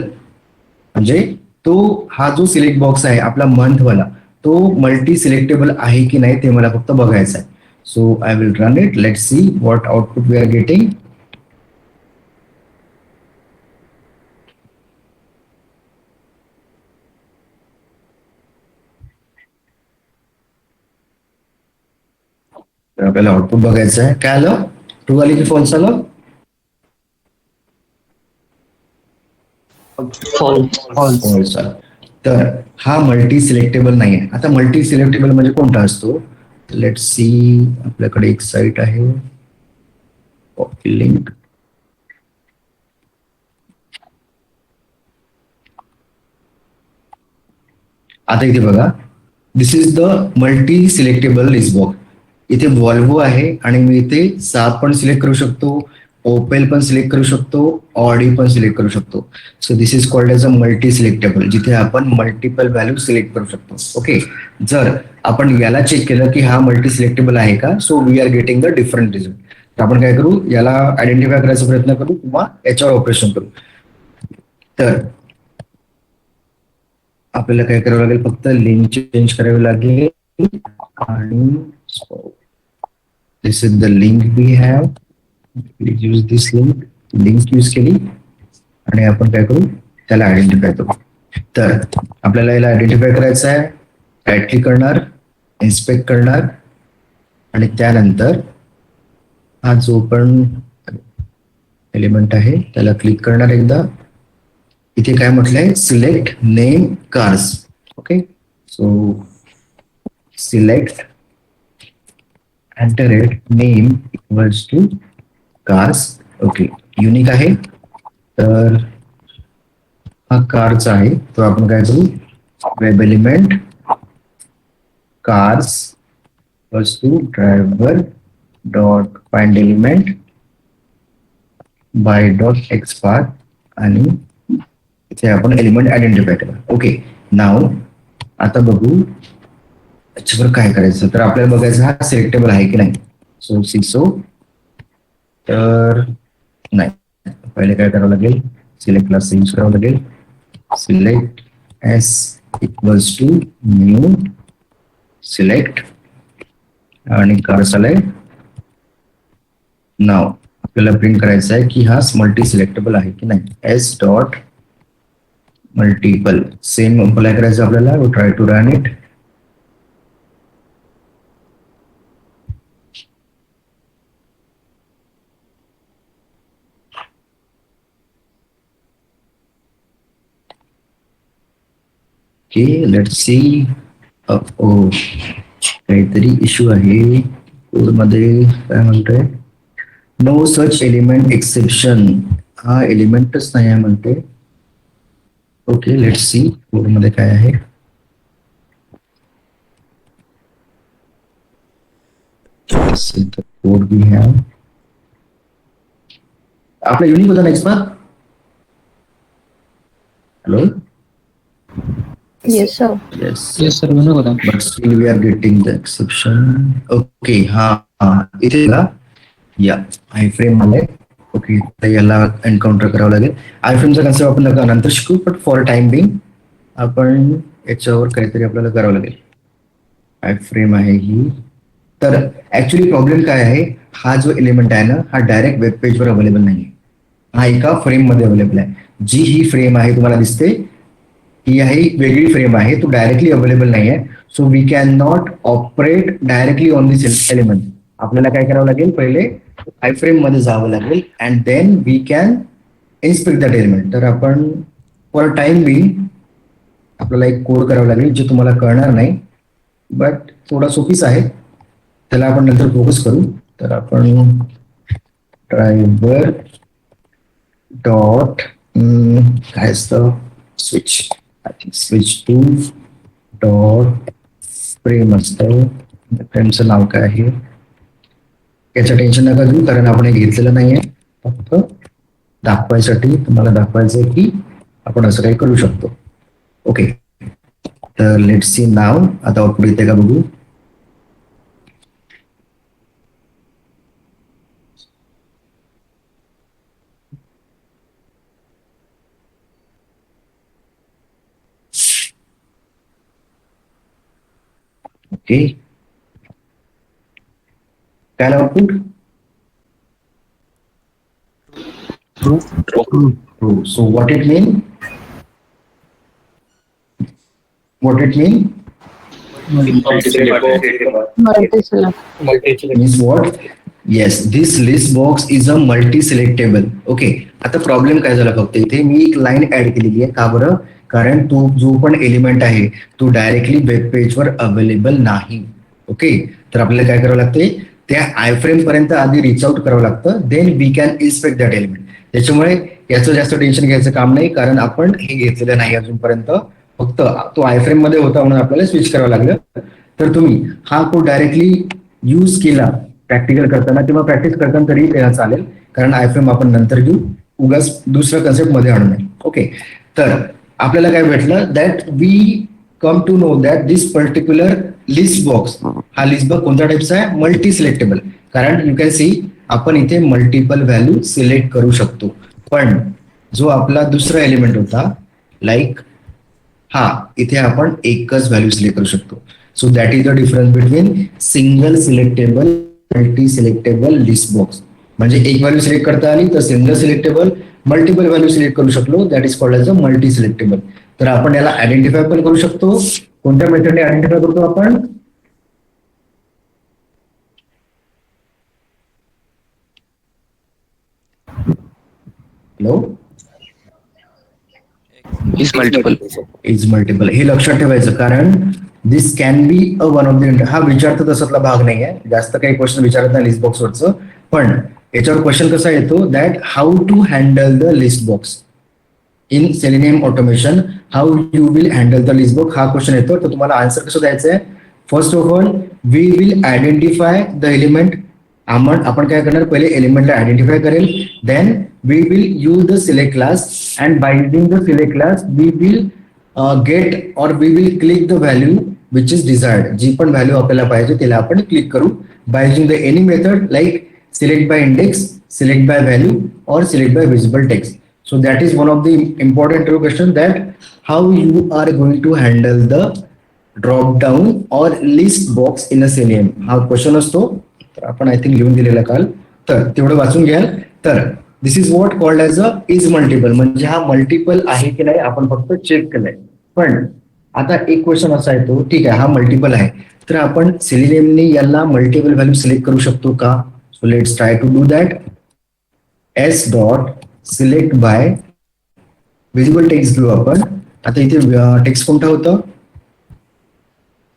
म्हणजे तो हा जो सिलेक्ट बॉक्स आहे आपला मंथ वाला तो मल्टी सिलेक्टेबल आहे की नाही ते मला फक्त बघायचं आहे. So I will run it. Let's see what output we are getting. तर आपल्याला आउटपुट बघायचं आहे. काय आलं, ट्रू आली की फॉल्स आलं. फॉल्स आलं. तर हा मल्टी सिलेक्टेबल नाही आहे. आता मल्टी सिलेक्टेबल म्हणजे कोणता असतो, लेट्स सी. आपल्याकडे एक साईट आहे, कॉपी लिंक. आता इथे बघा, this is the multi selectable list box. इथे वॉल्वो आहे आणि मी इथे साप पण सिलेक्ट करू शकतो, ओपेल पण सिलेक्ट करू शकतो, ऑडी पण सिलेक्ट करू शकतो. So this is called as a multi selectable, जिथे आपण मल्टिपल व्हॅल्यू सिलेक्ट करू शकतो. ओके, जर आपण याला चेक केलं की हा मल्टी सिलेक्टेबल आहे का, so we are getting the different result. तर आपण काय करू, याला आयडेंटिफाय करायचा प्रयत्न करू किंवा याच्यावर ऑपरेशन करू. तर आपल्याला काय करावं लागेल, फक्त लिंक चेंज करावी लागेल आणि this is the link we have. Please use this link. Link use केली आणि आपण काय करू, त्याला आयडेंटिफाय करू. तर आपल्याला याला आयडेंटिफाय करायचं आहे. राईट क्लिक करणार, इन्स्पेक्ट करणार आणि त्यानंतर हा जो पण एलिमेंट आहे त्याला क्लिक करणार एकदा. इथे काय म्हटलंय, select name cars. Okay, so select @name equals to cars. Okay, unique आहे तर हा कारचा आहे. तो आपण काय करू, web element cars equals to driver dot find element by dot xpath आणि इथे आपण एलिमेंट आयडेंटिफाय केला. ओके, नाव आता बघू याच्यावर काय करायचं. तर आपल्याला बघायचं हा सिलेक्टेबल आहे की नाही. सो सिसो, तर नाही, पहिले काय करावं लागेल, सिलेक्ट क्लास यूज करावं लागेल. Select s equals to new select आणि कार्स आलाय. नाव आपल्याला प्रिंट करायचं आहे की हा मल्टी सिलेक्टेबल आहे की नाही. S dot multiple same apply करायचं आपल्याला. We try to run it. Okay, let's see. काहीतरी इश्यू आहे कोडमध्ये. काय म्हणतोय, नो सच एलिमेंट एक्सेप्शन. हा एलिमेंटच नाही आहे म्हणते. ओके, लेट्स सी कोडमध्ये काय आहे. Code we have. आपला युनिक होता next part. Hello. Yes sir. Yes. Yes, sir. बरोबर होता. But still we are getting the exception. Okay, इथे का या आय फ्रेम आले. ओके, तर याला एन्काउंटर करावं लागेल. आय फ्रेमचा कन्सेप्ट आपण नंतर शिकू, बट फॉर टाइम बिंग आपण याच्यावर काहीतरी आपल्याला करावं लागेल. आय फ्रेम आहे ही. तर ऍक्च्युली प्रॉब्लेम काय आहे, हा जो एलिमेंट आहे ना हा डायरेक्ट वेब पेजवर अवेलेबल नाही आहे. हा एका फ्रेम मध्ये अवेलेबल आहे. जी ही फ्रेम आहे तुम्हाला दिसते, ही आहे एक वेगळी फ्रेम आहे, तो डायरेक्टली अवेलेबल नाही आहे. So we can not operate directly on this element. आपल्याला काय करावं लागेल, पहिले आय फ्रेम मध्ये जावं लागेल and then we can inspect that element. तर आपण फॉर टाइम बिंग आपल्याला एक कोड करावं लागेल जे तुम्हाला कळणार नाही, बट थोडा सोपीच आहे. त्याला आपण नंतर फोकस करू. तर आपण ड्रायव्हर डॉट काय असतं, switch, I think switch to dot frame असतं. फ्रेमचं नाव काय आहे याचं टेन्शन नका घेऊ, कारण आपण हे घेतलेलं नाहीये. फक्त दाखवायसाठी तुम्हाला दाखवायचं की आपण असं काही करू शकतो. ओके, तर लेट सी नाव. आता आउटपुट येते का बघू. ओके, काय output, true. true. So what it mean? What it mean? Means what? Yes, this list box is a multi-selectable. Okay. आता प्रॉब्लेम काय झाला फक्त इथे मी एक लाईन ऍड केलेली आहे. का बरं? कारण तो जो पण एलिमेंट आहे तो डायरेक्टली वेब पेजवर अवेलेबल नाही. ओके, तर आपल्याला काय करावं लागते, त्या आय फ्रेम पर्यंत आधी रिच आउट करावं लागतं, then we can inspect that element. त्याच्यामुळे याचं जास्त टेन्शन घ्यायचं काम नाही, कारण आपण हे घेतलेलं नाही अजूनपर्यंत. फक्त तो आय फ्रेम मध्ये होता म्हणून आपल्याला स्विच करावं लागलं. तर तुम्ही हा कोड डायरेक्टली यूज केला प्रॅक्टिकल करताना किंवा प्रॅक्टिस करताना तरी चालेल, कारण आय फ्रेम आपण नंतर घेऊ, उगाच दुसऱ्या कन्सेप्ट मध्ये आणू नये. ओके, तर आपल्याला काय भेटलं, that we come to know that this particular list box, हा लिस्ट बॉक्स कोणत्या टाइपचा आहे, मल्टी सिलेक्टेबल. कारण यू कॅन सी आपण इथे मल्टिपल व्हॅल्यू सिलेक्ट करू शकतो. पण जो आपला दुसरा एलिमेंट होता लाईक हा, इथे आपण एकच व्हॅल्यू सिलेक्ट करू शकतो. So that is the difference between single selectable multi selectable list box. म्हणजे एक व्हॅल्यू सिलेक्ट करता आली तर single selectable, multiple value select करू शकलो, that is called as a multi selectable. तर आपण याला आयडेंटिफाय पण करू शकतो. कोणत्या मेथडने आयडेंटिफाय करतो आपण, hello, is multiple. Is multiple. हे लक्षात ठेवायचं, कारण this can be a one of the, हा विचारतो तसातला भाग नाही आहे, जास्त काही क्वेश्चन विचारत नाही लिस्ट बॉक्स वरचं. पण याच्यावर क्वेश्चन कसा येतो, that how to handle the list box in Selenium automation, how you will handle the list box, हा क्वेश्चन येतो. तर तुम्हाला आन्सर कसं द्यायचं आहे, first of all we will identify the element. आपण काय करणार, पहिले एलिमेंटला आयडेंटिफाय करेल, then we will use the select class and by using the select class we will get or we will click the value which is desired. जी पण value आपल्याला पाहिजे त्याला आपण क्लिक करू by using the any method like select by index, select by value or select by visible text. So that is one of the important question, that how you are going to handle the drop down or list box in a Selenium. हा question असतो, तर आपण I think लिहून दिलेला काल, तर तेवढं वाचून घ्याल. तर this is what called as a is multiple. म्हणजे हा मल्टिपल आहे की नाही आपण फक्त चेक केलंय. पण आता एक क्वेश्चन असा येतो, ठीक आहे हा मल्टिपल आहे, तर आपण सेलिनियमने याला मल्टिपल व्हॅल्यू सिलेक्ट करू शकतो का. So let's try to do that. S dot select by visible text घेऊ आपण. आता इथे टेक्स्ट कोणतं होतं,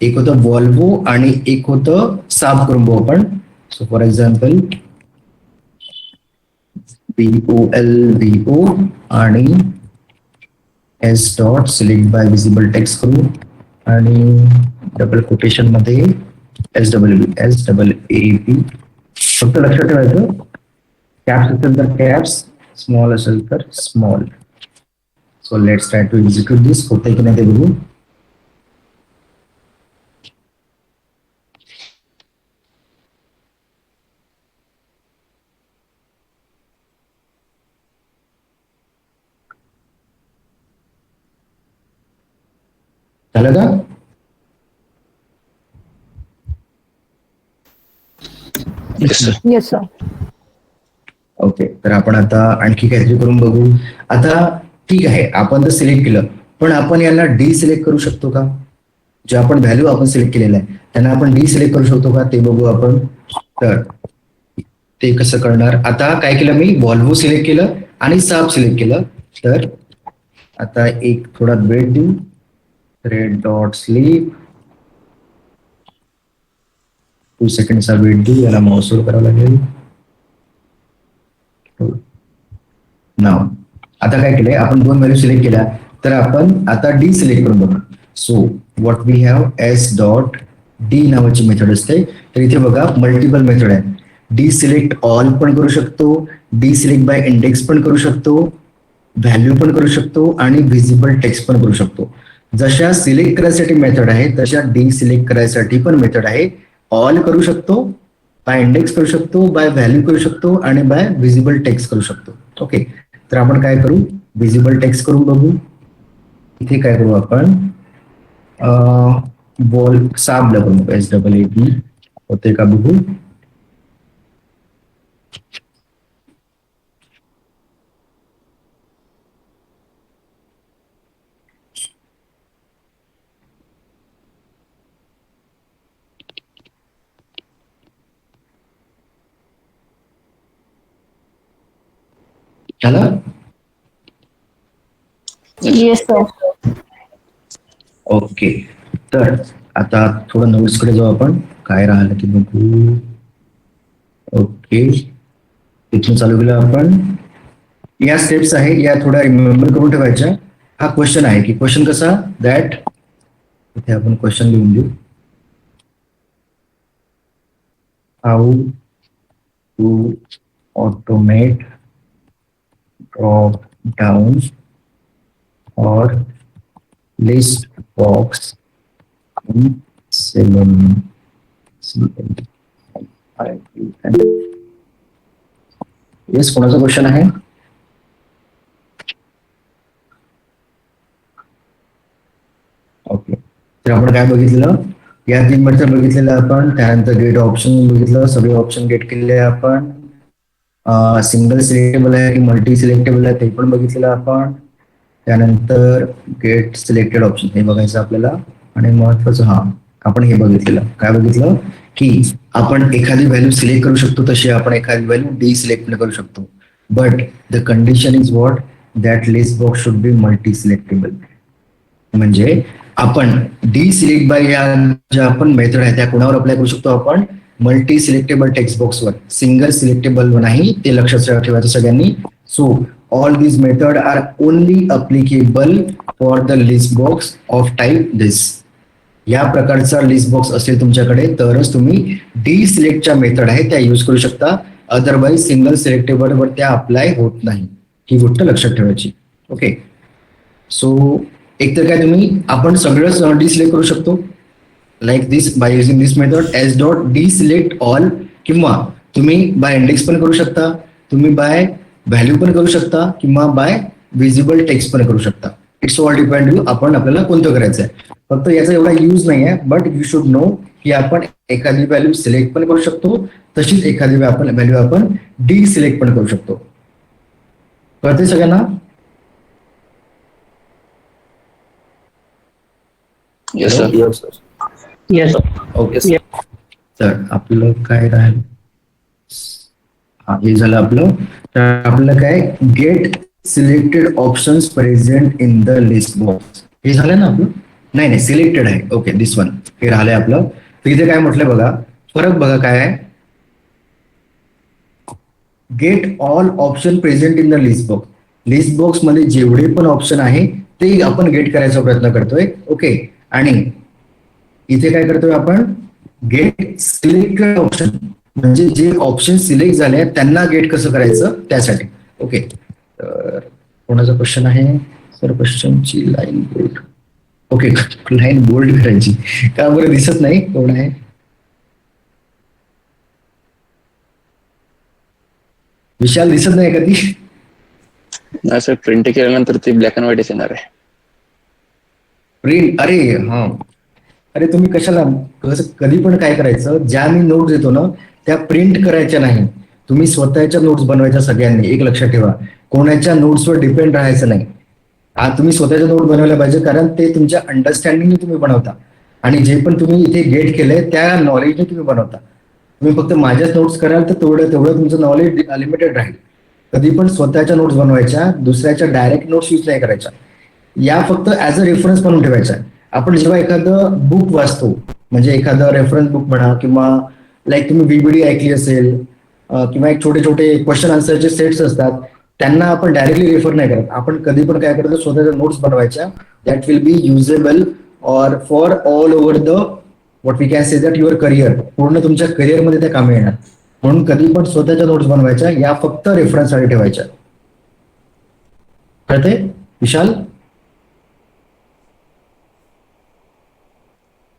एक होतं वॉल्वो आणि एक होतं साफ करून बघू आपण. सो फॉर एक्झाम्पल VOLVO आणि s dot select by visible text करू आणि डबल कोटेशन मध्ये SWAP. फक्त लक्षात ठेवायचं, कॅप्स असेल तर कॅप्स, स्मॉल असेल तर small. So let's try to execute this. होतंय की नाही ते बघू. झालं का? Yes sir. ओके, तर आपण आता आणखी काहीतरी करून बघू. आता ठीक आहे, आपण तर सिलेक्ट केलं, पण आपण याला डिसिलेक्ट करू शकतो का? जे आपण व्हॅल्यू आपण सिलेक्ट केलेलं आहे त्यांना आपण डिसिलेक्ट करू शकतो का ते बघू आपण. तर ते कसं करणार? आता काय केलं मी, व्हॉल्वो सिलेक्ट केलं आणि साप सिलेक्ट केलं. तर आता एक थोडा वेट देऊ. रेड डॉट स्लीप 2 सेकंडचा वेट देऊ. याला माउसवर करावं लागेल. नाव आता काय केलंय आपण, 2 व्हॅल्यू सिलेक्ट केल्या, तर आपण आता डी सिलेक्ट करून बघू. So what we have s dot de नावाची मेथड असते. तर इथे बघा मल्टिपल मेथड आहे. डी सिलेक्ट ऑल पण करू शकतो, डी सिलेक्ट बाय इंडेक्स पण करू शकतो, व्हॅल्यू पण करू शकतो आणि व्हिजिबल टेक्स्ट पण करू शकतो. जशा सिलेक्ट करायसाठी मेथड आहे तशा डी सिलेक्ट करायसाठी पण मेथड आहे. ऑल करू शकतो, बाय इंडेक्स करू शकतो, बाय व्हॅल्यू करू शकतो आणि बाय व्हिजिबल टेक्स्ट करू शकतो. ओके, तर आपण काय करू, व्हिजिबल टेक्स्ट करून बघू. इथे काय करू आपण, बॉल साब करू, SAAB होते का बघू. झालं? Yes sir. ओके, तर आता थोडं नोट्सकडे जाऊ आपण. काय राहिलं की बघू. ओके, इथून चालू केलं आपण. या स्टेप्स आहे, या थोड्या रिमेंबर करून ठेवायच्या. हा क्वेश्चन आहे की क्वेश्चन कसा, दॅट इथे आपण क्वेश्चन लिहून देऊ. How to automate drop down और लिस्ट बॉक्स in येस, कोणाचा क्वेश्चन आहे? ओके, तर आपण काय बघितलं, या 3 मेथड बघितलेलं आपण. त्यानंतर गेट ऑप्शन बघितलं, सगळे ऑप्शन गेट केलेले आहे आपण. सिंगल सिलेक्टेबल आहे की मल्टी सिलेक्टेबल आहे ते पण बघितलेलं आपण. त्यानंतर गेट सिलेक्टेड ऑप्शन हे बघायचं आपल्याला. आणि महत्वाचं आपण हे बघितलेलं, काय बघितलं की आपण एखादी व्हॅल्यू सिलेक्ट करू शकतो, तशी आपण एखादी व्हॅल्यू डिसिलेक्ट करू शकतो. But the condition is what, that list box should be multi selectable. म्हणजे आपण डी सिलेक्ट बाय या ज्या आपण मेथड आहे त्या कोणावर अप्लाय करू शकतो आपण, मल्टी सिलेक्टेबल टेक्स्ट बॉक्सवर. सिंगल सिलेक्टेबल नाही, ते लक्षात ठेवायचं सगळ्यांनी. So all these methods are only applicable for the list box of type this. या प्रकारचा लिस्ट बॉक्स असेल तुमच्याकडे तरच तुम्ही डी सिलेक्टच्या मेथड आहे त्या यूज करू शकता. अदरवाईज सिंगल सिलेक्टेबल वर त्या अप्लाय होत नाही, ही गोष्ट लक्षात ठेवायची. ओके, सो एकतर काय तुम्ही आपण सगळंच डिसिलेक्ट करू शकतो like this by using this method S dot D select all, किंवा तुम्ही बाय इंडेक्स पण करू शकता, तुम्ही बाय व्हॅल्यू पण करू शकता, किंवा बाय व्हिजिबल टेक्स्ट पण करू शकता. इट्स ऑल डिपेंड यू, आपण आपल्याला कोणतं करायचं आहे. फक्त याचा एवढा यूज नाही आहे, बट यू शुड नो की आपण एखादी व्हॅल्यू सिलेक्ट पण करू शकतो, तशीच एखादी व्हॅल्यू आपण डी सिलेक्ट पण करू शकतो. कळते सगळ्यांना? Yes sir. येस. ओके, तर आपलं काय राहील, हे झालं आपलं. तर आपलं काय, get selected options present in the list box, हे झालं ना आपलं. नाही सिलेक्टेड आहे. ओके, दिस वन हे राहिलंय आपलं. तर इथे काय म्हटलंय बघा, फरक बघा काय आहे. Gate all option present in the list box, list box मध्ये जेवढे पण ऑप्शन आहे ते आपण गेट करायचा प्रयत्न करतोय. ओके, आणि इथे काय करतोय आपण, गेट सिलेक्टेड ऑप्शन, म्हणजे जे ऑप्शन सिलेक्ट झाले आहेत त्यांना गेट कसं करायचं त्यासाठी. ओके, तर कोणाचा क्वेश्चन आहे सर? क्वेश्चनची line bold. Okay, line bold करायची का बरं, दिसत नाही कोण आहे. विशाल दिसत नाही का ती? नाही सर, प्रिंट केल्यानंतर ती ब्लॅक अँड व्हाईटच येणार आहे. प्रिंट, अरे हा, अरे तुम्ही कशाला, कधी पण काय करायचं, ज्या मी नोट्स देतो ना त्या प्रिंट करायच्या नाही. तुम्ही स्वतःच्या नोट्स बनवायच्या सगळ्यांनी, एक लक्षात ठेवा. कोणाच्या नोट्सवर डिपेंड राहायचं नाही. तुम्ही स्वतःच्या नोट बनवायला पाहिजे, कारण ते तुमच्या अंडरस्टँडिंगने तुम्ही बनवता आणि जे पण तुम्ही इथे गेट केलंय त्या नॉलेजने तुम्ही बनवता. तुम्ही फक्त माझ्याच नोट्स कराल तर तेवढं तेवढं तुमचं नॉलेज लिमिटेड राहील. कधी पण स्वतःच्या नोट्स बनवायच्या, दुसऱ्याच्या डायरेक्ट नोट्स यूज नाही करायच्या. या फक्त ऍज अ रेफरन्स म्हणून ठेवायचा. आपण जेव्हा एखादं बुक वाचतो, म्हणजे एखादं रेफरन्स बुक म्हणा किंवा लाईक तुम्ही बीबीडी ऐकली असेल, किंवा एक छोटे छोटे क्वेश्चन आन्सरचे सेट्स असतात, त्यांना आपण डायरेक्टली रेफर नाही करत. आपण कधी पण काय करतो, स्वतःच्या नोट्स बनवायच्या, दॅट विल बी युजेबल और for all over the what we can say that your career. पूर्ण तुमच्या करिअरमध्ये त्या कामी येणार. म्हणून कधी पण स्वतःच्या नोट्स बनवायच्या, या फक्त रेफरन्ससाठी ठेवायच्या. कळते विशाल?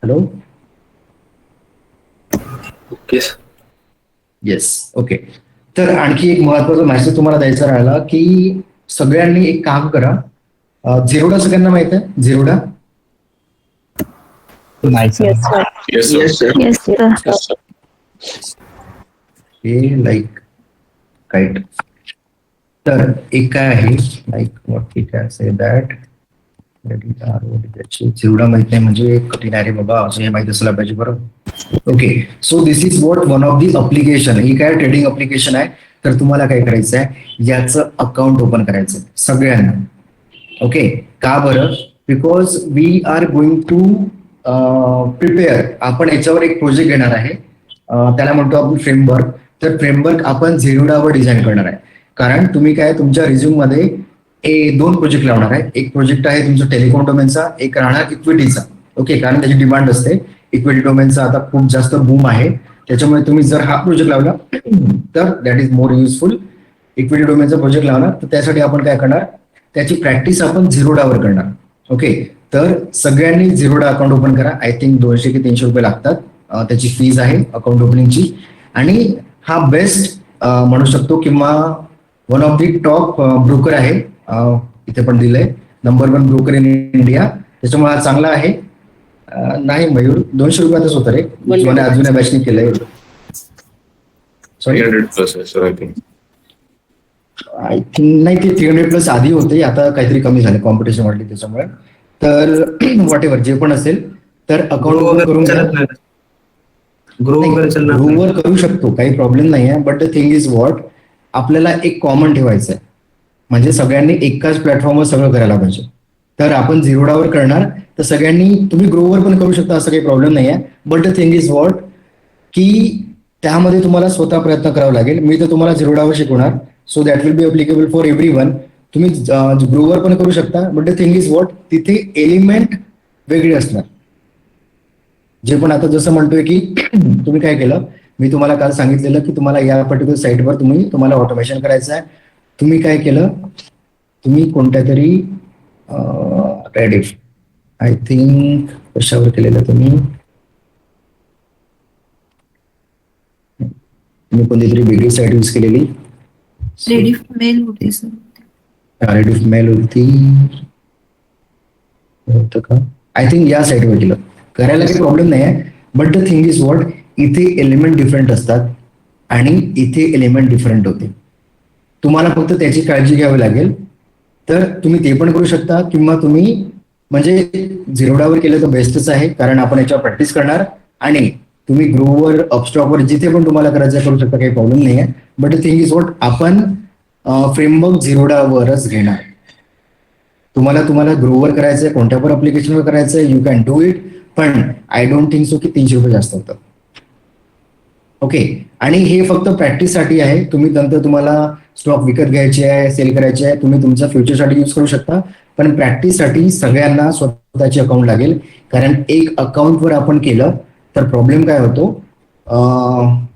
हॅलो. ओके. Yes, okay. तर आणखी एक महत्वाचा मेसेज तुम्हाला द्यायचा राहिला की सगळ्यांनी एक काम करा. झिरोडा सगळ्यांना माहित आहे? झिरोडा हे लाईक राईट. तर एक काय आहे, like what we can say that Zerodha माहित नाही म्हणजे कठीण आहे रे बाबा, असं हे माहित असलं पाहिजे. बरं, okay. So this is what one of the application. ही काय ट्रेडिंग अप्लिकेशन आहे. तर तुम्हाला काय करायचं आहे, याचं अकाउंट ओपन करायचं सगळ्यांना. ओके, का बरं? Because we are going to prepare. आपण याच्यावर एक प्रोजेक्ट घेणार आहे, त्याला म्हणतो आपण फ्रेमवर्क. तर फ्रेमवर्क आपण झिरोडावर डिझाईन करणार आहे. कारण तुम्ही काय तुमच्या रिझ्यूम मध्ये दोन प्रोजेक्ट लावणार आहे. एक प्रोजेक्ट आहे तुमचा टेलिकॉम डोमेनचा, एक राहणार इक्विटीचा. ओके, कारण त्याची डिमांड असते. इक्विटी डोमेनचा आता खूप जास्त बूम आहे, त्याच्यामुळे तुम्ही जर हा प्रोजेक्ट लावला तर that is more useful. Equity डोमेनचा प्रोजेक्ट लावणार तर त्यासाठी आपण काय करणार, त्याची प्रॅक्टिस आपण झिरोडावर करणार. ओके, तर सगळ्यांनी झिरोडा अकाउंट ओपन करा. आय थिंक 200 की 300 रुपये लागतात, त्याची फीज आहे अकाउंट ओपनिंगची. आणि हा बेस्ट म्हणू शकतो किंवा one of the top broker आहे. इथे पण दिलंय नंबर 1 ब्रोकर इन इंडिया, त्याच्यामुळे हा चांगला आहे. नाही मयूर, 200 रुपयातच होतं रे, अजून बॅचने केलंय. Sorry, 300+ I think. I think नाही, ते 300+ आधी होते, आता काहीतरी कमी झाले, कॉम्पिटिशन वाढली त्याच्यामुळे. तर व्हॉट एव्हर जे पण असेल, तर अकाउंट ओपन करून ग्रोवर करू शकतो, काही प्रॉब्लेम नाही आहे. But the thing is what, आपल्याला एक कॉमन ठेवायचं आहे, म्हणजे सगळ्यांनी एकाच प्लॅटफॉर्मवर सगळं करायला पाहिजे. तर आपण झिरोडावर करणार, तर सगळ्यांनी, तुम्ही ग्रोवर पण करू शकता, असं काही प्रॉब्लेम नाही आहे. But the thing is what की त्यामध्ये तुम्हाला स्वतः प्रयत्न करावा लागेल. मी तर तुम्हाला झिरोडावर शिकवणार, so that will B applicable for everyone. तुम्ही ग्रोवर पण करू शकता. But the thing is what, तिथे एलिमेंट वेगळे असणार. जे पण आता जसं म्हणतोय की तुम्ही काय केलं, मी तुम्हाला काल सांगितलेलं की तुम्हाला या पर्टिक्युलर साईटवर तुम्हाला ऑटोमेशन करायचं आहे. तुम्ही काय केलं, तुम्ही कोणत्या तरी रेडिफ, आय थिंक कशावर केलेलं तुम्ही कोणतीतरी वेगळी साईट यूज केलेली. रेडिफ मेल होती सर. रेडिफ मेल होती का, आय थिंक या साईटवर केलं. करायला काही प्रॉब्लेम नाही आहे. But the thing is what, इथे एलिमेंट डिफरंट असतात आणि इथे एलिमेंट डिफरंट होते. तुम्हाला फक्त त्याची काळजी घ्यावी लागेल. तर तुम्ही ते पण करू शकता, किंवा तुम्ही म्हणजे झिरोडावर केलं तर बेस्टच आहे, कारण आपण याच्यावर प्रॅक्टिस करणार. आणि तुम्ही ग्रोवर, अपस्टॉकवर, जिथे पण तुम्हाला करायचं करू शकता, काही प्रॉब्लेम नाही आहे. But the thing is what, आपण फ्रेमवर्क झिरोडावरच घेणार. तुम्हाला ग्रोवर करायचंय, कोणत्या पण अप्लिकेशनवर करायचंय, यू कॅन डू इट. पण आय डोंट थिंक सो की 300 रुपये जास्त होतं. ओके, आणि हे फक्त प्रॅक्टिससाठी आहे. तुम्ही नंतर तुम्हाला स्टॉक विकत घ्यायचे आहे, सेल करायचे आहे, तुम्ही तुमच्या फ्युचरसाठी यूज करू शकता. पण प्रॅक्टिससाठी सगळ्यांना स्वतःचे अकाउंट लागेल. कारण एक अकाउंटवर आपण केलं तर प्रॉब्लेम काय होतो,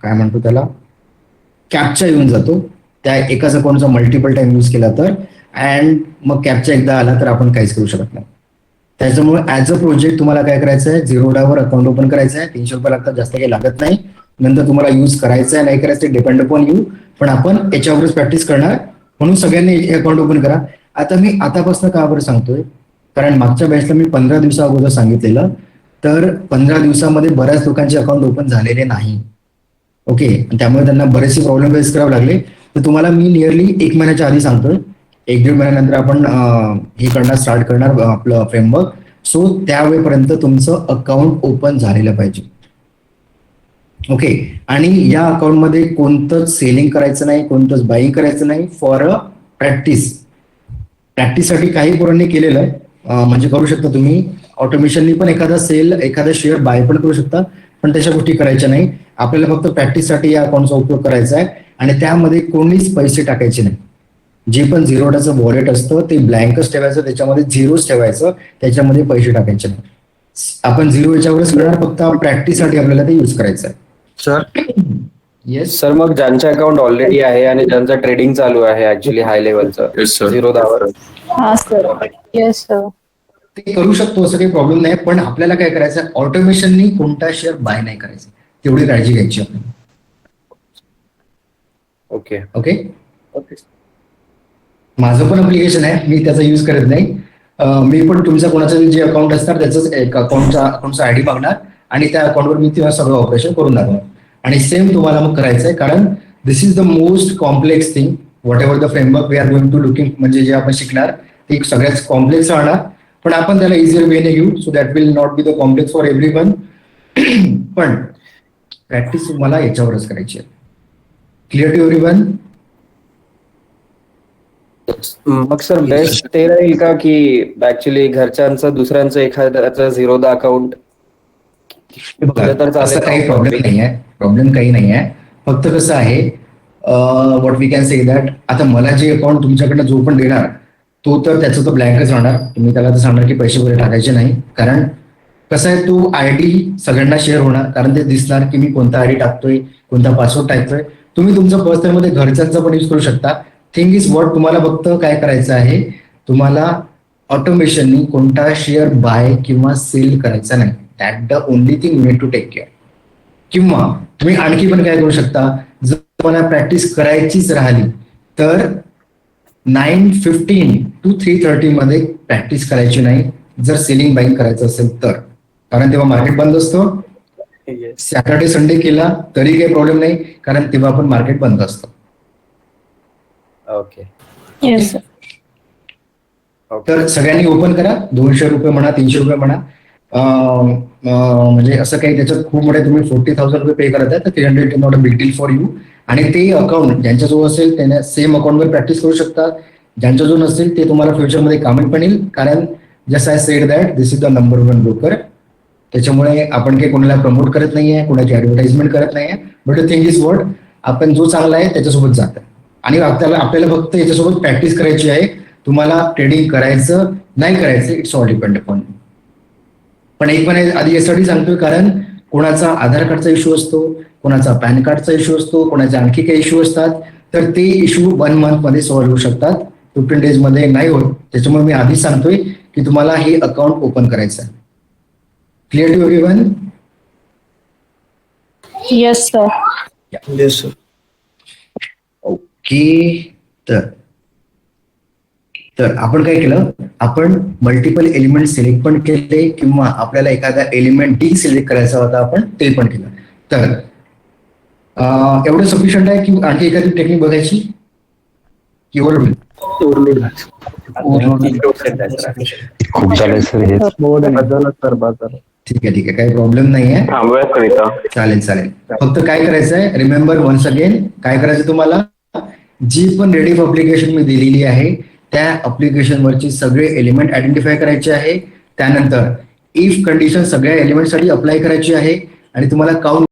काय म्हणतो त्याला, कॅप्चा येऊन जातो. त्या एकाच अकाउंटचा मल्टिपल टाइम यूज केला तर, अँड मग कॅप्चा एकदा आला तर आपण काहीच करू शकत नाही. त्याच्यामुळे ऍज अ प्रोजेक्ट तुम्हाला काय करायचं आहे, झिरोडावर अकाउंट ओपन करायचं आहे. 300 रुपये लागतात, जास्त काही लागत नाही. नंतर तुम्हाला यूज करायचं आहे नाही करायचं डिपेंड अपॉन यू, पण आपण याच्यावरच प्रॅक्टिस करणार. म्हणून सगळ्यांनी अकाउंट ओपन करा. आता मी आतापासून का बरं सांगतोय, कारण मागच्या बॅचला मी 15 दिवसा अगोदर सांगितलेलं, तर 15 दिवसामध्ये बऱ्याच लोकांचे अकाउंट ओपन झालेले नाही. ओके, त्यामुळे त्यांना बरेचसे प्रॉब्लेम फेस करावे लागले. तर तुम्हाला मी नियरली 1 महिन्याच्या आधी सांगतोय, 1-1.5 महिन्यानंतर आपण हे करणार, स्टार्ट करणार आपलं फ्रेमवर्क. सो त्यावेळेपर्यंत तुमचं अकाउंट ओपन झालेलं पाहिजे. ओके, आणि या अकाउंटमध्ये कोणतंच सेलिंग करायचं नाही, कोणतंच बाईंग करायचं नाही. फॉर अ प्रॅक्टिससाठी काही पोरांनी केलेलं आहे, म्हणजे करू शकता तुम्ही. ऑटोमेशननी पण एखादा शेअर बाय पण करू शकता, पण त्याच्या गोष्टी करायच्या नाही. आपल्याला फक्त प्रॅक्टिससाठी या अकाउंटचा उपयोग करायचा आहे आणि त्यामध्ये कोणीच पैसे टाकायचे नाही. जे पण झिरोडाचं वॉलेट असतं ते ब्लँकच ठेवायचं, त्याच्यामध्ये झिरोच ठेवायचं, त्याच्यामध्ये पैसे टाकायचे नाही. आपण झिरो याच्यावरच करणार, फक्त प्रॅक्टिससाठी आपल्याला ते युज करायचं आहे. सर येस सर, मग ज्यांचे अकाउंट ऑलरेडी आहे आणि ज्यांचं ट्रेडिंग चालू आहे ऍक्च्युली हाय लेवलचं झिरोदावर, हा सर. Yes sir. ते करू शकतो, असं काही प्रॉब्लेम नाही. पण आपल्याला काय करायचं, ऑटोमेशननी कोणता शेअर बाय नाही करायचा, तेवढी काळजी घ्यायची आपण. ओके. ओके, माझं पण अप्लिकेशन आहे, मी त्याचा यूज करत नाही. मी पण तुमचं कोणाचं जे अकाउंट असणार त्याच एक अकाउंटचा आयडी मागणार आणि त्या अकाउंटवर मी तेव्हा सगळं ऑपरेशन करून टाकणार. आणि सेम तुम्हाला मग करायचं आहे, कारण this is the most complex thing. Whatever the framework we are going to looking, म्हणजे जे आपण शिकणार ते सगळ्यात कॉम्प्लेक्स राहणार, पण आपण त्याला इझियर वेने घेऊ. So that will not be the complex for every one. पण प्रॅक्टिस मला याच्यावरच करायची आहे. Clear to every one? मग सर बेस्ट ते राहील का की ऍक्च्युली घरच्यांचं दुसऱ्यांचं एखाद्याचं झिरोदा अकाउंट असं काही प्रॉब्लेम नाही आहे, काही नाही आहे. फक्त कसं आहे, what we can say that, आता मला जे अकाउंट तुमच्याकडनं जो पण देणार तो तर त्याचं तर ब्लँकच राहणार. तुम्ही त्याला तर सांगणार की पैसे वगैरे टाकायचे नाही, कारण कसं आहे, तो आयडी सगळ्यांना शेअर होणार, कारण ते दिसणार की मी कोणता आयडी टाकतोय, कोणता पासवर्ड टाकतोय. तुम्ही तुमचं पर्सनल मध्ये घरच्यांचा पण यूज करू शकता. थिंग इज व्हॉट, तुम्हाला फक्त काय करायचं आहे, तुम्हाला ऑटोमेशननी कोणता शेअर बाय किंवा सेल करायचा नाही. That the only thing you need to take care. किंवा तुम्ही आणखी पण काय करू शकता, जर तुम्हाला प्रॅक्टिस करायचीच राहिली तर 9:15 to 3:30 मध्ये प्रॅक्टिस करायची नाही, जर सेलिंग बाईंग करायचं असेल तर, कारण तेव्हा मार्केट बंद असतं. सॅटर्डे संडे केला तरी काही प्रॉब्लेम नाही, कारण तेव्हा पण मार्केट बंद असतं. ओके. Yes sir. तर सगळ्यांनी ओपन करा. 200 रुपये म्हणा, 300 रुपये म्हणा, म्हणजे असं काही त्याच्यात खूप मोठे, तुम्ही 40,000 रुपये पे करत आहे तर 300 is not a big deal for you. आणि ते अकाउंट ज्यांच्याजवळ असेल त्यांना सेम अकाउंटवर प्रॅक्टिस करू शकतात. ज्यांच्याजवळ नसेल ते तुम्हाला फ्युचरमध्ये कामी पण येईल, कारण just I said that this is the number 1 broker. त्याच्यामुळे आपण काही कोणाला प्रमोट करत नाहीये, कोणाची ऍडव्हर्टाइजमेंट करत नाहीये. But the thing is what, आपण जो चांगला आहे त्याच्यासोबत जातं आणि आपल्याला फक्त याच्यासोबत प्रॅक्टिस करायची आहे. तुम्हाला ट्रेडिंग करायचं नाही करायचं, इट्स ऑल डिपेंड अपॉन. पण एक पण आधी यासाठी सांगतोय, कारण कोणाचा आधार कार्डचा इश्यू असतो, कोणाचा पॅन कार्डचा इश्यू असतो, कोणाचे आणखी काही इश्यू असतात, तर ते इश्यू 1 मंथ मध्ये सॉल्व्ह होऊ शकतात, 15 डेज मध्ये नाही होत. त्याच्यामुळे मी आधीच सांगतोय की तुम्हाला हे अकाउंट ओपन करायचं आहे. Clear to everyone? Yes sir. Yes sir. Okay, तर आपण काय केलं, आपण मल्टिपल एलिमेंट सिलेक्ट पण केले, किंवा आपल्याला एखादा एलिमेंट डिसिलेक्ट करायचा होता आपण ते पण केलं. तर एवढं सफिशियंट आहे की आणखी एखादी टेक्निक बघायची की ओव्हरलोड? खूप झालं सर हे. ठीक आहे, काही प्रॉब्लेम नाही आहे. चालेल. फक्त काय करायचं आहे, रिमेंबर वन्स अगेन, काय करायचं तुम्हाला, जी पण रेडिफ अप्लिकेशन मी दिलेली आहे त्या अप्लिकेशन वरची सगळे एलिमेंट आयडेंटिफाय करायचे आहे. त्यानंतर इफ कंडिशन सगळ्या एलिमेंटसाठी अप्लाय करायची आहे आणि तुम्हाला काउंट